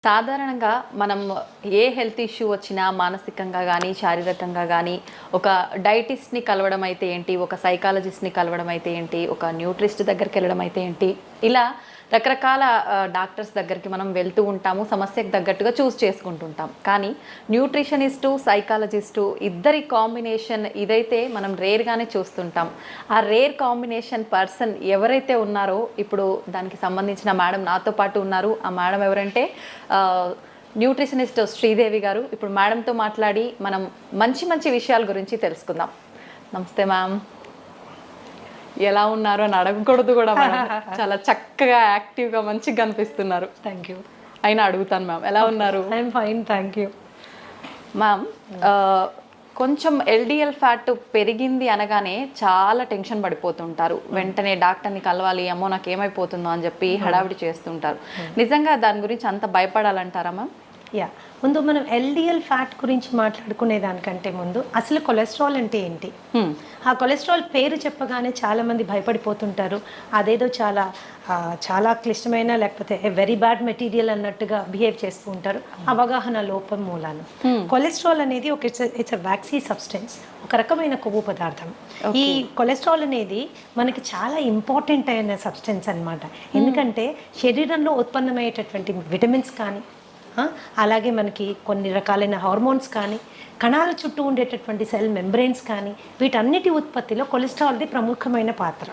సాధారణంగా మనం ఏ health issue వచ్చినా మానసికంగా కానీ శారీరకంగా కానీ ఒక డైటిస్ట్ని కలవడం అయితే ఏంటి, ఒక సైకాలజిస్ట్ని కలవడం అయితే ఏంటి, ఒక న్యూట్రిస్ట్ దగ్గరికి వెళ్ళడం అయితే ఏంటి, ఇలా రకరకాల డాక్టర్స్ దగ్గరికి మనం వెళ్తూ ఉంటాము, సమస్యకు తగ్గట్టుగా చూస్ చేసుకుంటుంటాం. కానీ న్యూట్రిషనిస్టు సైకాలజిస్టు ఇద్దరి కాంబినేషన్ ఇదైతే మనం రేర్గానే చూస్తుంటాం. ఆ రేర్ కాంబినేషన్ పర్సన్ ఎవరైతే ఉన్నారో ఇప్పుడు దానికి సంబంధించిన మేడం నాతో పాటు ఉన్నారు. ఆ మేడం ఎవరంటే న్యూట్రిషనిస్ట్ శ్రీదేవి గారు. ఇప్పుడు మేడంతో మాట్లాడి మనం మంచి మంచి విషయాల గురించి తెలుసుకుందాం. నమస్తే మ్యామ్. ఎలా ఉన్నారు అని అడగకూడదు కూడా, చాలా చక్కగా యాక్టివ్గా మంచిగా కనిపిస్తున్నారు. Thank you. అయినా అడుగుతాను మ్యామ్, ఎలా ఉన్నారు? I'm fine, thank you. Ma'am, కొంచెం ఎల్డిఎల్ ఫ్యాట్ పెరిగింది అనగానే చాలా టెన్షన్ పడిపోతుంటారు. వెంటనే డాక్టర్ని కలవాలి, అమ్మో నాకు ఏమైపోతుందో అని చెప్పి హడావిడి చేస్తుంటారు. నిజంగా దాని గురించి అంత భయపడాలంటారా మ్యామ్? యా, ముందు మనం ఎల్డిఎల్ ఫ్యాట్ గురించి మాట్లాడుకునే దానికంటే ముందు అసలు కొలెస్ట్రాల్ అంటే ఏంటి? ఆ కొలెస్ట్రాల్ పేరు చెప్పగానే చాలామంది భయపడిపోతుంటారు. అదేదో చాలా క్లిష్టమైన లేకపోతే వెరీ బ్యాడ్ మెటీరియల్ అన్నట్టుగా బిహేవ్ చేస్తూ ఉంటారు, అవగాహన లోపం మూలాన. కొలెస్ట్రాల్ అనేది ఇట్స్ అ వ్యాక్సీ సబ్స్టెన్స్, ఒక రకమైన కొవ్వు పదార్థం. ఈ కొలెస్ట్రాల్ అనేది మనకి చాలా ఇంపార్టెంట్ అయిన సబ్స్టెన్స్ అన్నమాట. ఎందుకంటే శరీరంలో ఉత్పన్నమయ్యేటటువంటి విటమిన్స్ కానీ, అలాగే మనకి కొన్ని రకాలైన హార్మోన్స్ కానీ, కణాల చుట్టూ ఉండేటటువంటి సెల్ మెంబ్రెయిన్స్ కానీ, వీటన్నిటి ఉత్పత్తిలో కొలెస్ట్రాల్ది ప్రముఖమైన పాత్ర.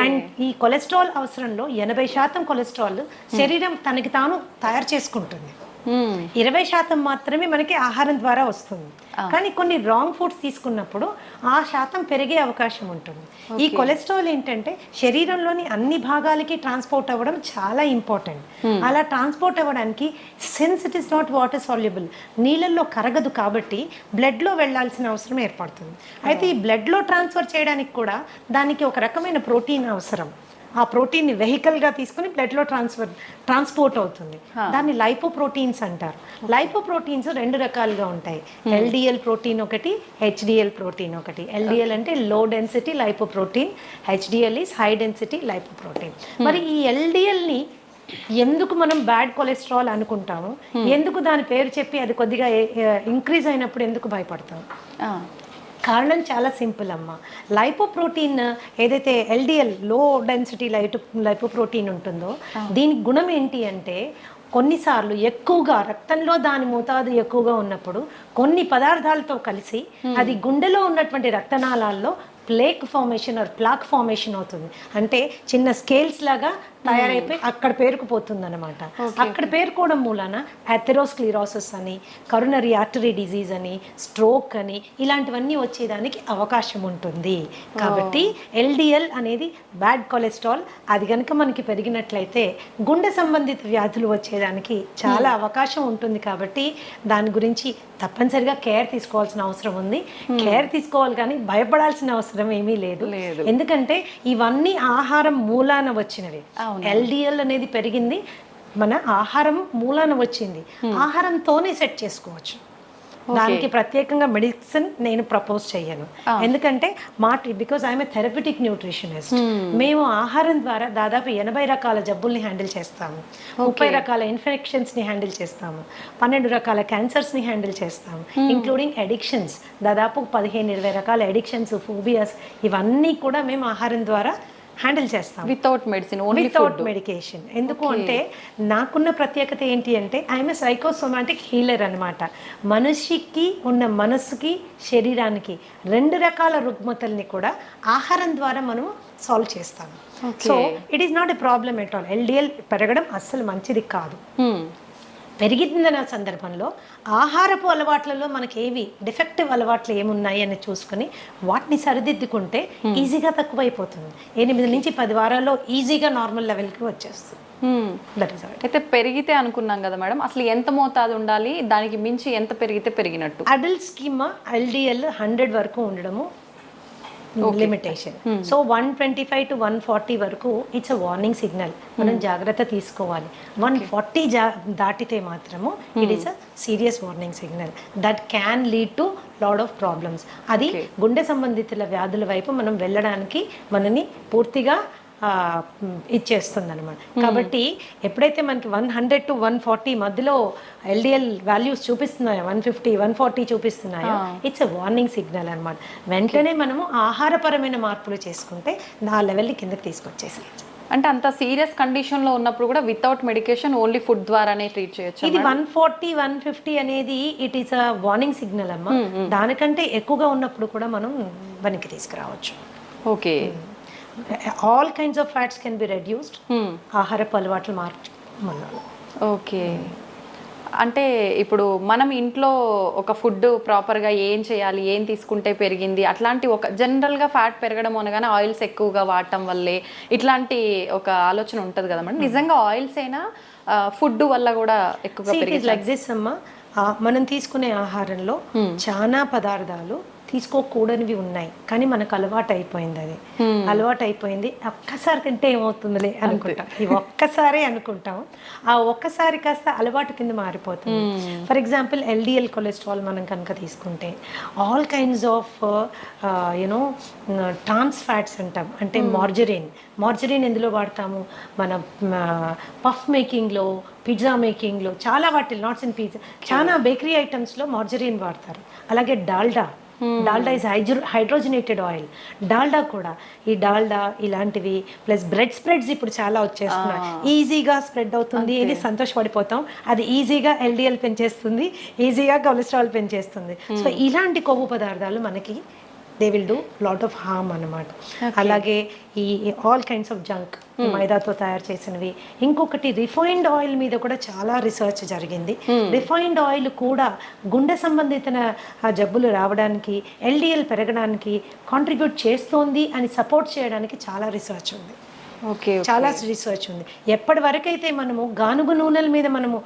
అండ్ ఈ కొలెస్ట్రాల్ అవసరంలో 80% కొలెస్ట్రాల్ శరీరం తనకి తాను తయారు చేసుకుంటుంది. 20% మాత్రమే మనకి ఆహారం ద్వారా వస్తుంది. కానీ కొన్ని రాంగ్ ఫుడ్స్ తీసుకున్నప్పుడు ఆ శాతం పెరిగే అవకాశం ఉంటుంది. ఈ కొలెస్ట్రాల్ ఏంటంటే శరీరంలోని అన్ని భాగాలకి ట్రాన్స్పోర్ట్ అవ్వడం చాలా ఇంపార్టెంట్. అలా ట్రాన్స్పోర్ట్ అవ్వడానికి, since it is not water soluble, నీళ్ళల్లో కరగదు కాబట్టి బ్లడ్లో వెళ్ళాల్సిన అవసరం ఏర్పడుతుంది. అయితే ఈ బ్లడ్లో ట్రాన్స్ఫర్ చేయడానికి కూడా దానికి ఒక రకమైన ప్రోటీన్ అవసరం. ఆ ప్రోటీన్ని వెహికల్గా తీసుకుని బ్లడ్లో ట్రాన్స్పోర్ట్ అవుతుంది. దాన్ని లైపోప్రోటీన్స్ అంటారు. లైపోప్రోటీన్స్ 2 రకాలుగా ఉంటాయి. ఎల్డిఎల్ ప్రోటీన్ ఒకటి, హెచ్డిఎల్ ప్రోటీన్ ఒకటి. ఎల్డిఎల్ అంటే low density lipoprotein, HDL is high density lipoprotein. మరి ఈ ఎల్డిఎల్ని ఎందుకు మనం బ్యాడ్ కొలెస్ట్రాల్ అనుకుంటాము, ఎందుకు దాని పేరు చెప్పి అది కొద్దిగా ఇంక్రీజ్ అయినప్పుడు ఎందుకు భయపడతాం? కారణం చాలా సింపుల్ అమ్మ. లైపోప్రోటీన్ ఏదైతే ఎల్డిఎల్ లో డెన్సిటీ లైపోప్రోటీన్ ఉంటుందో, దీని గుణం ఏంటి అంటే కొన్నిసార్లు ఎక్కువగా రక్తంలో దాని మోతాదు ఎక్కువగా ఉన్నప్పుడు కొన్ని పదార్థాలతో కలిసి అది గుండెలో ఉన్నటువంటి రక్తనాళాల్లో plaque formation or plaque formation అవుతుంది. అంటే చిన్న స్కేల్స్ లాగా తయారైపోయి అక్కడ పేరుకుపోతుంది అనమాట. అక్కడ పేరుకోవడం మూలాన అథెరోస్క్లిరోసిస్ అని, కరోనరీ ఆర్టరీ డిజీజ్ అని, స్ట్రోక్ అని, ఇలాంటివన్నీ వచ్చేదానికి అవకాశం ఉంటుంది. కాబట్టి ఎల్డిఎల్ అనేది బ్యాడ్ కొలెస్ట్రాల్. అది కనుక మనకి పెరిగినట్లయితే గుండె సంబంధిత వ్యాధులు వచ్చేదానికి చాలా అవకాశం ఉంటుంది. కాబట్టి దాని గురించి తప్పనిసరిగా కేర్ తీసుకోవాల్సిన అవసరం ఉంది. కేర్ తీసుకోవాలి కానీ భయపడాల్సిన అవసరం ఏమీ లేదు. ఎందుకంటే ఇవన్నీ ఆహారం మూలాన వచ్చినవి. ఎల్డిఎల్ అనేది పెరిగింది మన ఆహారం మూలాన వచ్చింది. ఆహారంతోనే సెట్ చేసుకోవచ్చు. దానికి ప్రత్యేకంగా మెడిసిన్ నేను ప్రపోజ్ చేయను. ఎందుకంటే because I'm A therapeutic nutritionist. మేము ఆహారం ద్వారా దాదాపు 80 రకాల జబ్బుల్ని హ్యాండిల్ చేస్తాము, 30 రకాల ఇన్ఫెక్షన్స్ని హ్యాండిల్ చేస్తాము, 12 రకాల క్యాన్సర్స్ని హ్యాండిల్ చేస్తాము, ఇంక్లూడింగ్ అడిక్షన్స్. దాదాపు 15-20 రకాల అడిక్షన్స్, ఫోబియాస్, ఇవన్నీ కూడా మేము ఆహారం ద్వారా హ్యాండిల్ చేస్తాం వితౌట్ మెడిసిన్, వితౌట్ మెడికేషన్. ఎందుకు అంటే నాకున్న ప్రత్యేకత ఏంటి అంటే ఐఎమ్ ఏ సైకోసోమాటిక్ హీలర్ అనమాట. మనిషికి ఉన్న మనస్సుకి శరీరానికి 2 రకాల రుగ్మతల్ని కూడా ఆహారం ద్వారా మనం సాల్వ్ చేస్తాము. So it is not a problem at all. LDL పెరగడం అస్సలు మంచిది కాదు. పెరిగిందన్న సందర్భంలో ఆహారపు అలవాట్లలో మనకి ఏవి డిఫెక్టివ్ అలవాట్లు ఏమున్నాయి అని చూసుకుని వాటిని సరిదిద్దుకుంటే ఈజీగా తక్కువైపోతుంది. 8 నుంచి 10 వారాల్లో ఈజీగా నార్మల్ లెవెల్కి వచ్చేస్తుంది. అయితే పెరిగితే అనుకున్నాం కదా మేడం, అసలు ఎంత మోతాదు ఉండాలి, దానికి మించి ఎంత పెరిగితే పెరిగినట్టు? అడల్ట్స్కి ఎల్డిఎల్ 100 వరకు ఉండడము లిమిటేషన్. సో 125 to 140 వరకు ఇట్స్ అ వార్నింగ్ సిగ్నల్, మనం జాగ్రత్త తీసుకోవాలి. 140 దాటితే మాత్రము it is a serious warning signal that can lead to lot of problems. అది గుండె సంబంధిత వ్యాధుల వైపు మనం వెళ్ళడానికి మనని పూర్తిగా ఇచ్చేస్తుంది అనమాట. కాబట్టి ఎప్పుడైతే మనకి 100 to 140 మధ్యలో ఎల్డిఎల్ వాల్యూస్ చూపిస్తున్నాయో, 150 140 చూపిస్తున్నాయో, ఇట్స్ ఎ వార్నింగ్ సిగ్నల్ అనమాట. వెంటనే మనము ఆహారపరమైన మార్పులు చేసుకుంటే ఆ లెవెల్ని కిందకి తీసుకొచ్చేసి, అంటే అంత సీరియస్ కండిషన్లో ఉన్నప్పుడు కూడా వితౌట్ మెడికేషన్ ఓన్లీ ఫుడ్ ద్వారానే ట్రీట్ చేయొచ్చు. ఇది 140 150 అనేది it is a warning signal అమ్మా. దానికంటే ఎక్కువగా ఉన్నప్పుడు కూడా మనం వెనక్కి తీసుకురావచ్చు. Okay, all kinds of fats can be reduced ఆహారపు అలవాట్లు మార్చు. ఓకే, అంటే ఇప్పుడు మనం ఇంట్లో ఒక ఫుడ్ ప్రాపర్గా ఏం చేయాలి, ఏం తీసుకుంటే పెరిగింది, అట్లాంటి ఒక జనరల్గా ఫ్యాట్ పెరగడం అనగానే ఆయిల్స్ ఎక్కువగా వాడటం వల్లే ఇట్లాంటి ఒక ఆలోచన ఉంటుంది కదా మేడం. నిజంగా ఆయిల్స్ అయినా ఫుడ్ వల్ల కూడా ఎక్కువగా పెరిగింది? లైక్ దిస్ అమ్మా, మనం తీసుకునే ఆహారంలో చాలా పదార్థాలు తీసుకోకూడనివి ఉన్నాయి, కానీ మనకు అలవాటు అయిపోయింది. అది అలవాటు అయిపోయింది. ఒక్కసారి తింటే ఏమవుతుందిలే అనుకుంటాం, ఇవి ఒక్కసారి అనుకుంటాం. ఆ ఒక్కసారి కాస్త అలవాటు కింద మారిపోతుంది. ఫర్ ఎగ్జాంపుల్ ఎల్డిఎల్ కొలెస్ట్రాల్ మనం కనుక తీసుకుంటే all kinds of you know trans fats అంటాం. అంటే మార్జరీన్ ఎందులో వాడతాము? మన పఫ్ మేకింగ్లో, పిజ్జా మేకింగ్లో, చాలా వాటిలో, నాట్స్ ఇన్ పిజ్జా, చాలా బేకరీ ఐటమ్స్లో మార్జరీన్ వాడతారు. అలాగే Dalda is hydrogenated oil. Dalda కూడా, ఈ డాల్డా ఇలాంటివి ప్లస్ బ్రెడ్ స్ప్రెడ్స్ ఇప్పుడు చాలా వచ్చేస్తున్నాయి. ఈజీగా స్ప్రెడ్ అవుతుంది, ఇది సంతోషపడిపోతాం. అది ఈజీగా ఎల్డిఎల్ పెంచేస్తుంది, ఈజీగా కొలెస్ట్రాల్ పెంచేస్తుంది. సో ఇలాంటి కొవ్వు పదార్థాలు మనకి they will do lot of harm అన్నమాట. అలాగే ఈ ఆల్ కైండ్స్ ఆఫ్ జంక్, మైదాతో తయారు చేసినవి. ఇంకొకటి రిఫైన్డ్ ఆయిల్ మీద కూడా చాలా రీసెర్చ్ జరిగింది. రిఫైన్డ్ ఆయిల్ కూడా గుండె సంబంధిత జబ్బులు రావడానికి, ఎల్డిఎల్ పెరగడానికి కాంట్రిబ్యూట్ చేస్తోంది అని సపోర్ట్ చేయడానికి చాలా రీసెర్చ్ ఉంది. చాలా రీసెర్చ్ ఉంది. ఎప్పటి వరకైతే మనము గానుగు నూనెల మీద మనము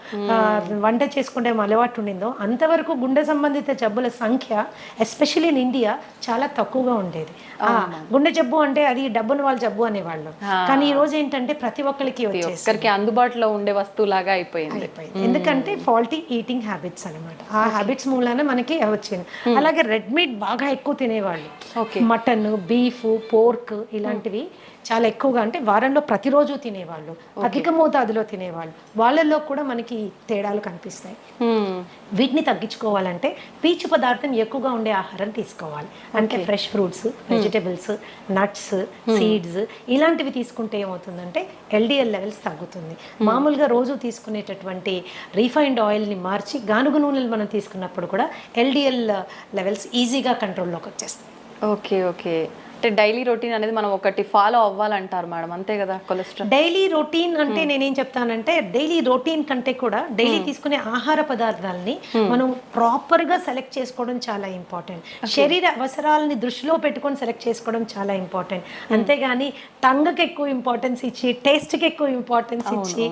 వంట చేసుకుంటే అలవాటు ఉండిందో అంతవరకు గుండె సంబంధిత జబ్బుల సంఖ్య ఎస్పెషల్లీ ఇన్ ఇండియా చాలా తక్కువగా ఉండేది. గుండె జబ్బు అంటే అది డబ్బున వాళ్ళ జబ్బు అనేవాళ్ళు, కానీ ఈ రోజు ఏంటంటే ప్రతి ఒక్కరికి వచ్చేసరికి అందుబాటులో ఉండే వస్తువులాగా అయిపోయింది. ఎందుకంటే ఫాల్టీ ఈటింగ్ హ్యాబిట్స్ అనమాట. ఆ హ్యాబిట్స్ మూలాన మనకి వచ్చింది. అలాగే రెడ్ మీట్ బాగా ఎక్కువ తినేవాళ్ళు, మటన్, బీఫ్, పోర్క్ ఇలాంటివి చాలా ఎక్కువగా, అంటే వారంలో ప్రతిరోజు తినేవాళ్ళు, అధిక మోతాదులో తినేవాళ్ళు, వాళ్ళల్లో కూడా మనకి తేడాలు కనిపిస్తాయి. వీటిని తగ్గించుకోవాలంటే పీచు పదార్థం ఎక్కువగా ఉండే ఆహారం తీసుకోవాలి. అంటే fresh fruits, vegetables, nuts, seeds ఇలాంటివి తీసుకుంటే ఏమవుతుందంటే ఎల్డిఎల్ లెవెల్స్ తగ్గుతుంది. మామూలుగా రోజు తీసుకునేటటువంటి రీఫైన్డ్ ఆయిల్ని మార్చి గానుగు నూనెలు మనం తీసుకున్నప్పుడు కూడా ఎల్డిఎల్ లెవెల్స్ ఈజీగా కంట్రోల్లోకి వచ్చేస్తాయి. ఓకే, అంటే డైలీ రొటీన్ అనేది మనం ఒకటి ఫాలో అవ్వాలంటారు మేడం, అంతే కదా? కొలెస్ట్రాల్ డైలీ రొటీన్ అంటే నేనేం చెప్తానంటే డైలీ రొటీన్ కంటే కూడా డైలీ తీసుకునే ఆహార పదార్థాలని మనం ప్రాపర్గా సెలెక్ట్ చేసుకోవడం చాలా ఇంపార్టెంట్. శరీర అవసరాలని దృష్టిలో పెట్టుకొని సెలెక్ట్ చేసుకోవడం చాలా ఇంపార్టెంట్. అంతేగాని టంగ్కి ఎక్కువ ఇంపార్టెన్స్ ఇచ్చి, టేస్ట్కి ఎక్కువ ఇంపార్టెన్స్ ఇచ్చి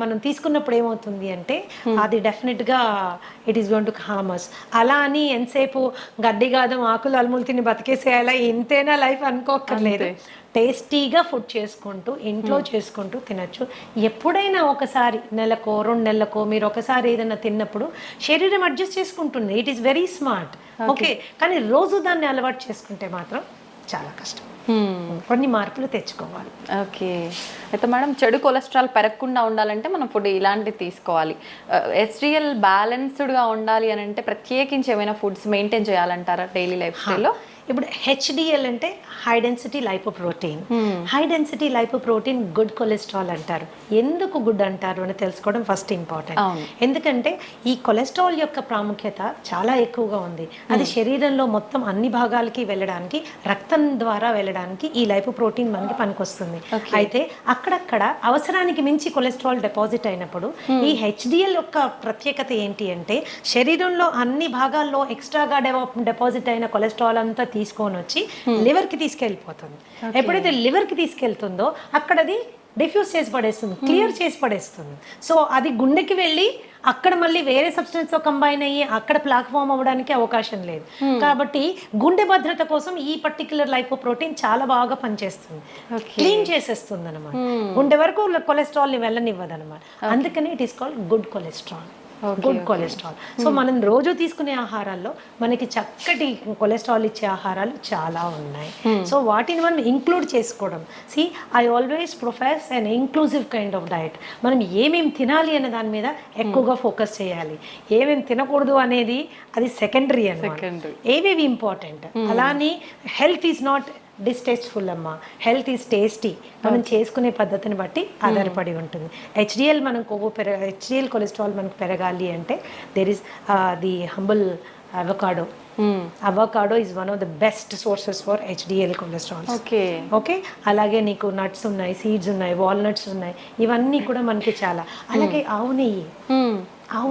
మనం తీసుకున్నప్పుడు ఏమవుతుంది అంటే అది డెఫినెట్గా it is going to harm us. అలా అని ఎంతసేపు గడ్డి గాదం ఆకులు అలుములు తిని బతికేసేయాలా, ఇంతేనా లైఫ్ అనుకోక్కర్లేదు. టేస్టీగా ఫుడ్ చేసుకుంటూ ఇంట్లో చేసుకుంటూ తినచ్చు. ఎప్పుడైనా ఒకసారి నెలకో 2 నెలలకో మీరు ఒకసారి ఏదైనా తిన్నప్పుడు శరీరం అడ్జస్ట్ చేసుకుంటుంది. It is very smart. Okay, కానీ రోజు దాన్ని అలవాటు చేసుకుంటే మాత్రం చాలా కష్టం. కొన్ని మార్పులు తెచ్చుకోవాలి. ఓకే, అయితే మేడం చెడు కొలెస్ట్రాల్ పెరగకుండా ఉండాలంటే మనం ఫుడ్ ఇలాంటివి తీసుకోవాలి. HDL బ్యాలెన్స్డ్గా ఉండాలి అని అంటే ప్రత్యేకించి ఏమైనా ఫుడ్స్ మెయింటైన్ చేయాలంటారా డైలీ లైఫ్ స్టైల్లో? ఇప్పుడు HDL అంటే high density lipoprotein. High density lipoprotein good cholesterol అంటారు. ఎందుకు గుడ్ అంటారు అని తెలుసుకోవడం ఫస్ట్ ఇంపార్టెంట్. ఎందుకంటే ఈ కొలెస్ట్రాల్ యొక్క ప్రాముఖ్యత చాలా ఎక్కువగా ఉంది. అది శరీరంలో మొత్తం అన్ని భాగాలకి వెళ్ళడానికి, రక్తం ద్వారా వెళ్ళడానికి ఈ లైపోప్రోటీన్ మనకి పనికొస్తుంది. అయితే అక్కడక్కడ అవసరానికి మించి కొలెస్ట్రాల్ డిపాజిట్ అయినప్పుడు ఈ HDL యొక్క ప్రత్యేకత ఏంటి అంటే శరీరంలో అన్ని భాగాల్లో ఎక్స్ట్రాగా డిపాజిట్ అయిన కొలెస్ట్రాల్ అంతా తీసుకొని వచ్చి లివర్కి తీసుకెళ్ళిపోతుంది. ఎప్పుడైతే లివర్కి తీసుకెళ్తుందో అక్కడ అది డిఫ్యూజ్ చేసి పడేస్తుంది, క్లియర్ చేసి పడేస్తుంది. సో అది గుండెకి వెళ్ళి అక్కడ మళ్ళీ వేరే సబ్స్టెన్స్తో కంబైన్ అయ్యి అక్కడ ప్లాక్ ఫామ్ అవ్వడానికి అవకాశం లేదు. కాబట్టి గుండె భద్రత కోసం ఈ పర్టికులర్ లైపోప్రోటీన్ చాలా బాగా పనిచేస్తుంది, క్లీన్ చేసేస్తుంది అనమాట. గుండె వరకు కొలెస్ట్రాల్ని వెళ్ళనివ్వదు అనమాట. అందుకని it is called good cholesterol. Good cholesterol. So మనం రోజు తీసుకునే ఆహారాల్లో మనకి చక్కటి కొలెస్ట్రాల్ ఇచ్చే ఆహారాలు చాలా ఉన్నాయి. సో వాటిని మనం ఇంక్లూడ్ చేసుకోవడం. So I always profess an inclusive kind of diet. మనం ఏమేమి తినాలి అనే దాని మీద ఎక్కువగా ఫోకస్ చేయాలి. ఏమేమి తినకూడదు అనేది అది సెకండరీ అన్నమాట. ఏవేవి ఇంపార్టెంట్. అలానే హెల్త్ ఈజ్ నాట్ డిస్టేస్ట్ఫుల్ అమ్మ, హెల్త్ ఈజ్ టేస్టీ. మనం చేసుకునే పద్ధతిని బట్టి ఆధారపడి ఉంటుంది. హెచ్డిఎల్ మనం హెచ్డిఎల్ కొలెస్ట్రాల్ మనకు పెరగాలి అంటే there is the humble avocado. Avocado is one of the best sources for HDL cholesterol. Okay, అలాగే నీకు నట్స్ ఉన్నాయి, సీడ్స్ ఉన్నాయి, వాల్నట్స్ ఉన్నాయి, ఇవన్నీ కూడా మనకి చాలా. అలాగే ఆవు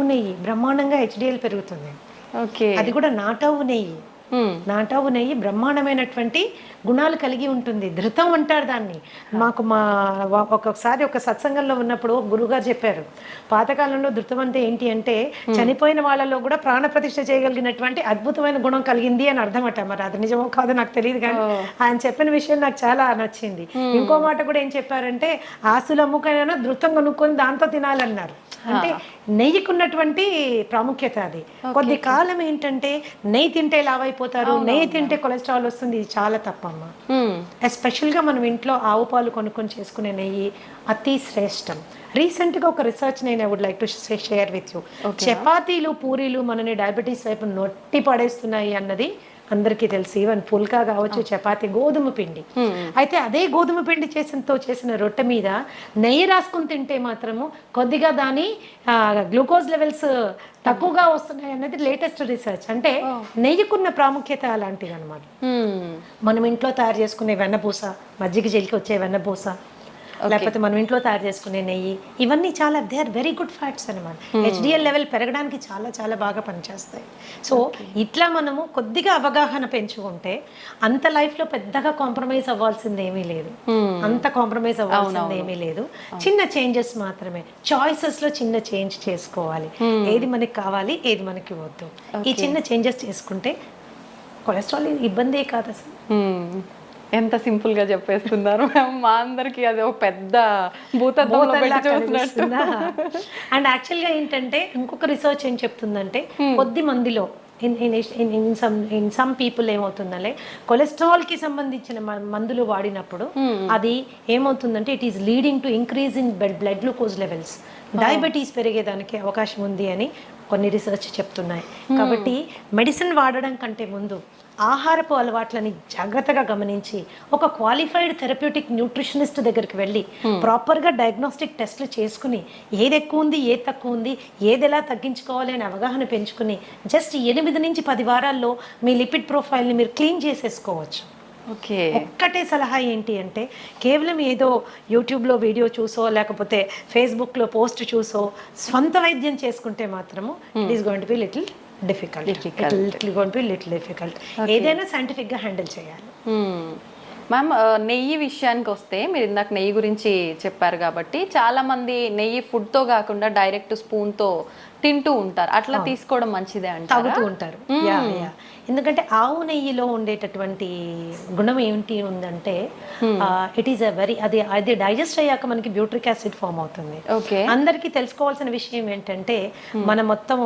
నెయ్యి బ్రహ్మాండంగా హెచ్డిఎల్ పెరుగుతుంది. అది కూడా నాటావు నెయ్యి. నాటావు నెయ్యి బ్రహ్మాండమైనటువంటి గుణాలు కలిగి ఉంటుంది. ధృతం అంటారు దాన్ని. మాకు ఒక్కొక్కసారి ఒక సత్సంగంలో ఉన్నప్పుడు గురువుగారు చెప్పారు, పాతకాలంలో ధృతం అంటే ఏంటి అంటే చనిపోయిన వాళ్ళలో కూడా ప్రాణ ప్రతిష్ఠ చేయగలిగినటువంటి అద్భుతమైన గుణం కలిగింది అని అర్థమట. మరి అది నిజమో కాదో నాకు తెలియదు, కానీ ఆయన చెప్పిన విషయం నాకు చాలా నచ్చింది. ఇంకో మాట కూడా ఏం చెప్పారంటే ఆస్తులు అమ్ముకైనా ధృతం కొనుక్కొని దాంతో తినాలన్నారు. అంటే నెయ్యికి ఉన్నటువంటి ప్రాముఖ్యత అది. కొద్ది కాలం ఏంటంటే నెయ్యి తింటే లావైపోతారు, నెయ్యి తింటే కొలెస్ట్రాల్ వస్తుంది. ఇది చాలా తప్పమ్మా. ఎస్పెషల్గా మనం ఇంట్లో ఆవు పాలు కొనుక్కొని చేసుకునే నెయ్యి అతి శ్రేష్టం. రీసెంట్గా ఒక రీసెర్చ్ నేను I would like to share with you. చపాతీలు పూరీలు మనని డయాబెటీస్ వైపు నొట్టి పడేస్తున్నాయి అన్నది అందరికీ తెలుసు. ఈవెన్ పుల్కా కావచ్చు, చపాతి, గోధుమ పిండి. అయితే అదే గోధుమ పిండి చేసిన రొట్టె మీద నెయ్యి రాసుకుని తింటే మాత్రము కొద్దిగా దాని గ్లూకోజ్ లెవెల్స్ తక్కువగా వస్తున్నాయి అన్నది లేటెస్ట్ రీసెర్చ్. అంటే నెయ్యికున్న ప్రాముఖ్యత అలాంటిది అనమాట. మనం ఇంట్లో తయారు చేసుకునే వెన్నపూస, మజ్జిగ జల్లికి వచ్చే వెన్నపూస, లేకపోతే మనం ఇంట్లో తయారు చేసుకునే నెయ్యి, ఇవన్నీ చాలా they are very good fats అనమాట. హెచ్డిఎల్ లెవెల్ పెరగడానికి చాలా చాలా బాగా పనిచేస్తాయి. సో ఇట్లా మనము కొద్దిగా అవగాహన పెంచుకుంటే అంత లైఫ్లో పెద్దగా కాంప్రమైజ్ అవ్వాల్సింది ఏమీ లేదు. అంత కాంప్రమైజ్ అవ్వాల్సింది ఏమీ లేదు. చిన్న చేంజెస్ మాత్రమే, చాయిసెస్లో చిన్న చేంజ్ చేసుకోవాలి. ఏది మనకి కావాలి, ఏది మనకి వద్దు, ఈ చిన్న చేంజెస్ చేసుకుంటే కొలెస్ట్రాల్ ఇబ్బందే కాదు అసలు. ఎంత సింపుల్ గా చెప్పేస్తున్నారు మా అందరికి. అది ఒక పెద్ద భూతద్దంలో పెట్టి చూస్తున్నట్టు. అండ్ యాక్చువల్గా ఏంటంటే ఇంకొక రీసెర్చ్ ఏం చెప్తుందంటే కొద్ది మందిలో ఇన్ సమ్ పీపుల్ ఏమవుతుందంటే కొలెస్ట్రాల్ కి సంబంధించిన మందులు వాడినప్పుడు అది ఏమవుతుందంటే it is leading to increase in blood glucose levels, diabetes పెరిగేదానికి అవకాశం ఉంది అని కొన్ని రీసెర్చ్ చెప్తున్నాయి. కాబట్టి మెడిసిన్ వాడడం కంటే ముందు ఆహారపు అలవాట్లని జాగ్రత్తగా గమనించి ఒక క్వాలిఫైడ్ థెరప్యూటిక్ న్యూట్రిషనిస్ట్ దగ్గరికి వెళ్ళి ప్రాపర్గా డయాగ్నోస్టిక్ టెస్ట్లు చేసుకుని ఏది ఎక్కువ ఉంది, ఏది తక్కువ ఉంది, ఏది ఎలా తగ్గించుకోవాలి అని అవగాహన పెంచుకుని జస్ట్ 8 నుంచి 10 వారాల్లో మీ లిపిడ్ ప్రొఫైల్ని మీరు క్లీన్ చేసేసుకోవచ్చు. ఒక్కటే సలహా ఏంటి అంటే కేవలం ఏదో యూట్యూబ్లో వీడియో చూసో లేకపోతే ఫేస్బుక్లో పోస్ట్ చూసో స్వంత వైద్యం చేసుకుంటే మాత్రము it is going to be little difficult. ఏదైనా సైంటిఫిక్గా హ్యాండిల్ చేయాలి. మ్యామ్, నెయ్యి విషయానికి వస్తే మీరు ఇందాక నెయ్యి గురించి చెప్పారు కాబట్టి చాలా మంది నెయ్యి ఫుడ్తో కాకుండా డైరెక్ట్ స్పూన్తో తింటూ ఉంటారు. అట్లా తీసుకోవడం మంచిదే అంటే తాగుతూ ఉంటారు. ఎందుకంటే ఆవు నెయ్యిలో ఉండేటటువంటి గుణం ఏంటి ఉందంటే ఇట్ ఈస్ అది డైజెస్ట్ అయ్యాక మనకి బ్యూట్రిక్ యాసిడ్ ఫామ్ అవుతుంది. అందరికీ తెలుసుకోవాల్సిన విషయం ఏంటంటే మన మొత్తం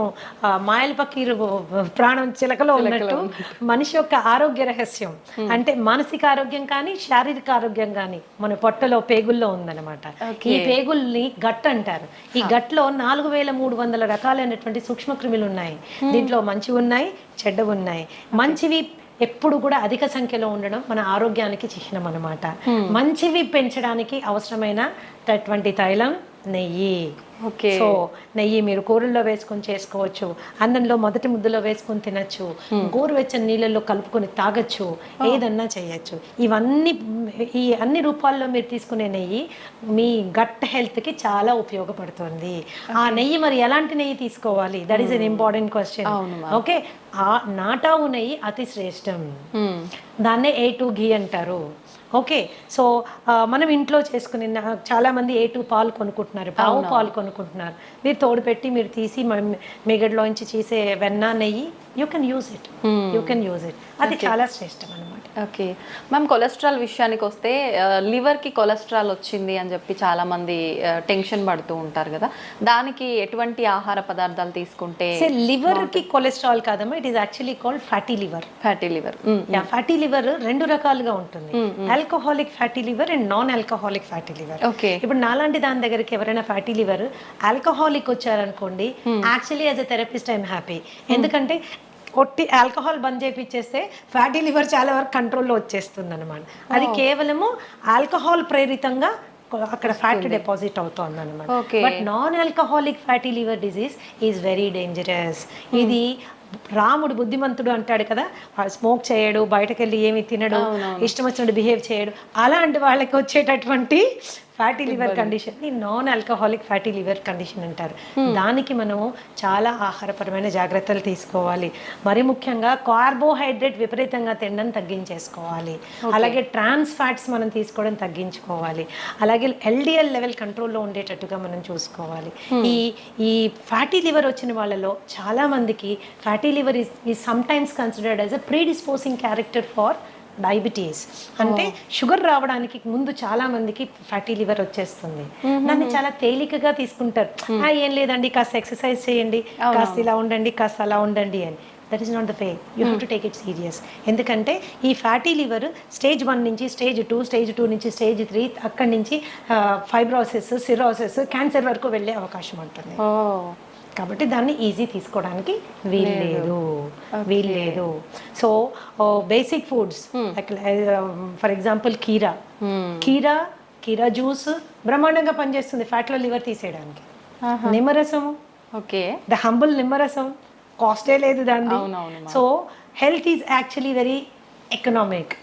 మాయల పకీరు ప్రాణం చిలకలో ఉన్నట్టు మనిషి యొక్క ఆరోగ్య రహస్యం అంటే మానసిక ఆరోగ్యం కానీ శారీరక ఆరోగ్యం కానీ మన పొట్టలో పేగుల్లో ఉందన్నమాట. ఈ పేగుల్ని గట్ అంటారు. ఈ గట్లో 4300 రకాలైనటువంటి సూక్ష్మక్రిములు ఉన్నాయి. దీంట్లో మంచివి ఉన్నాయి, చెడ్డవి ఉన్నాయి. మంచివి ఎప్పుడు కూడా అధిక సంఖ్యలో ఉండడం మన ఆరోగ్యానికి చిహ్నం అన్నమాట. మంచివి పెంచడానికి అవసరమైనటువంటి తైలం నెయ్యి. సో నెయ్యి మీరు కూరల్లో వేసుకొని చేసుకోవచ్చు, అన్నంలో మొదటి ముద్దలో వేసుకొని తినచ్చు, గోరువెచ్చని నీళ్ళల్లో కలుపుకొని తాగొచ్చు, ఏదన్నా చేయొచ్చు. ఈ అన్ని రూపాల్లో మీరు తీసుకునే నెయ్యి మీ గట్ హెల్త్కి చాలా ఉపయోగపడుతుంది. ఆ నెయ్యి మరి ఎలాంటి నెయ్యి తీసుకోవాలి, that is an important question. Okay, ఆ నాటావు నెయ్యి అతి శ్రేష్టం. దాన్నే A2 ఘీ అంటారు. ఓకే, సో మనం ఇంట్లో చేసుకుని చాలామంది A2 పాలు కొనుక్కుంటున్నారు, ఆవు పాలు కొనుక్కుంటున్నారు. మీరు తోడు పెట్టి మీరు తీసి మిగడ్లోంచి చేసే వెన్న నెయ్యి యూ కెన్ యూజ్ ఇట్. అది చాలా శ్రేష్టం అన్నమాట. ఓకే మ్యామ్, కొలెస్ట్రాల్ విషయానికి వస్తే లివర్కి కొలెస్ట్రాల్ వచ్చింది అని చెప్పి చాలామంది టెన్షన్ పడుతూ ఉంటారు కదా, దానికి ఎటువంటి ఆహార పదార్థాలు తీసుకుంటే? లివర్కి కొలెస్ట్రాల్ కాదమ్మా, it is actually called fatty liver. Fatty liver. Fatty liver రెండు రకాలుగా ఉంటుంది, alcoholic fatty liver and non alcoholic fatty liver. Okay. ఇప్పుడు నాలాంటి దాని దగ్గరికి ఎవరైనా ఫ్యాటీ లివర్ ఆల్కహాలిక్ వచ్చారనుకోండి, actually as a therapist I'm happy. ఎందుకంటే కొట్టి ఆల్కహాల్ బంద్ చేయించేస్తే ఫ్యాటీ లివర్ చాలా వరకు కంట్రోల్లో వచ్చేస్తుంది అనమాట. అది కేవలము ఆల్కహాల్ ప్రేరితంగా అక్కడ ఫ్యాట్ డిపాజిట్ అవుతుంది అనమాట. But non alcoholic fatty liver disease is very dangerous. ఇది రాముడు బుద్ధిమంతుడు అంటాడు కదా, స్మోక్ చేయడు, బయటకు వెళ్ళి ఏమి తినడు, ఇష్టం వచ్చినట్టు బిహేవ్ చేయడు, అలాంటి వాళ్ళకి వచ్చేటటువంటి ఫ్యాటీ లివర్ కండిషన్ ని non alcoholic fatty liver condition అంటారు. దానికి మనము చాలా ఆహారపరమైన జాగ్రత్తలు తీసుకోవాలి. మరి ముఖ్యంగా కార్బోహైడ్రేట్ విపరీతంగా తినడం తగ్గించేసుకోవాలి. అలాగే ట్రాన్స్ ఫ్యాట్స్ మనం తీసుకోవడం తగ్గించుకోవాలి. అలాగే ఎల్డిఎల్ లెవెల్ కంట్రోల్లో ఉండేటట్టుగా మనం చూసుకోవాలి. ఈ ఫ్యాటీ లివర్ వచ్చిన వాళ్ళలో చాలా మందికి fatty liver is sometimes considered as a predisposing character for diabetes. అంటే షుగర్ రావడానికి ముందు చాలా మందికి ఫ్యాటీ లివర్ వచ్చేస్తుంది. దాన్ని చాలా తేలికగా తీసుకుంటారు. ఏం లేదండి, కాస్త ఎక్సర్సైజ్ చేయండి, కాస్త ఇలా ఉండండి, కాస్త అలా ఉండండి అని. That is not the way. You have to take it serious. ఎందుకంటే ఈ ఫ్యాటీ లివర్ స్టేజ్ 1 నుంచి స్టేజ్ 2, స్టేజ్ 2 నుంచి స్టేజ్ 3, అక్కడి నుంచి ఫైబ్రోసిస్, సిరోసిస్, క్యాన్సర్ వరకు వెళ్ళే అవకాశం ఉంటుంది. కాబట్టి దాన్ని ఈజీ తీసుకోవడానికి వీలు లేదు. So basic foods for example కీరా జ్యూస్ బ్రహ్మాండంగా పనిచేస్తుంది ఫ్యాట్లో లివర్ తీసేయడానికి. నిమ్మరసం, ఓకే, ద హంబుల్ నిమ్మరసం, కాస్టే లేదు దాన్ని. So health is actually very economic,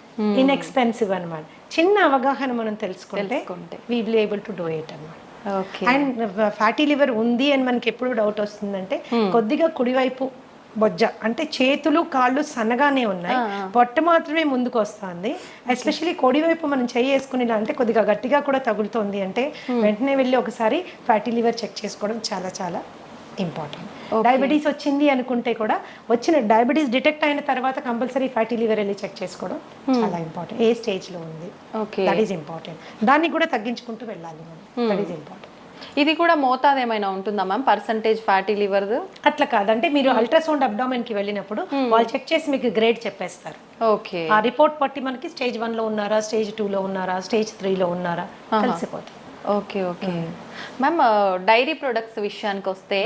inexpensive అనమాట. చిన్న అవగాహన మనం తెలుసుకుంటే we will able to do it అన్నమాట. అండ్ ఫ్యాటీ లివర్ ఉంది అని మనకి ఎప్పుడు డౌట్ వస్తుందంటే, కొద్దిగా కుడివైపు బొజ్జ అంటే చేతులు కాళ్ళు సన్నగానే ఉన్నాయి, పొట్ట మాత్రమే ముందుకు వస్తుంది. ఎస్పెషల్లీ కుడివైపు మనం చెయ్యి వేసుకునేలా అంటే కొద్దిగా గట్టిగా కూడా తగులుతోంది అంటే వెంటనే వెళ్ళి ఒకసారి ఫ్యాటీ లివర్ చెక్ చేసుకోవడం చాలా చాలా ఇంపార్టెంట్. డయాబెటీస్ వచ్చింది అనుకుంటే కూడా వచ్చిన డయాబెటీస్ డిటెక్ట్ అయిన తర్వాత కంపల్సరీ ఫ్యాటీ లివర్ వెళ్ళి చెక్ చేసుకోవడం చాలా ఇంపార్టెంట్. ఏ స్టేజ్లో ఉంది, దట్ ఈస్ ఇంపార్టెంట్. దాన్ని కూడా తగ్గించుకుంటూ వెళ్ళాలి మనం, దట్ ఈస్ ఇంపార్టెంట్. ఇది కూడా మోతాదు ఏమైనా ఉంటుందా మ్యామ్, పర్సంటేజ్ ఫ్యాటీ లివర్? అట్లా కాదంటే మీరు అల్ట్రాసౌండ్ అబ్డామెన్ కి వెళ్ళినప్పుడు వాళ్ళు చెక్ చేసి మీకు గ్రేడ్ చెప్పేస్తారు. ఓకే. ఆ రిపోర్ట్ బట్టి మనకి స్టేజ్ 1 లో ఉన్నారా, స్టేజ్ 2 లో ఉన్నారా, స్టేజ్ 3 లో ఉన్నారా తెలిసిపోతుంది. Okay okay ma'am, dairy products విషయానికి వస్తే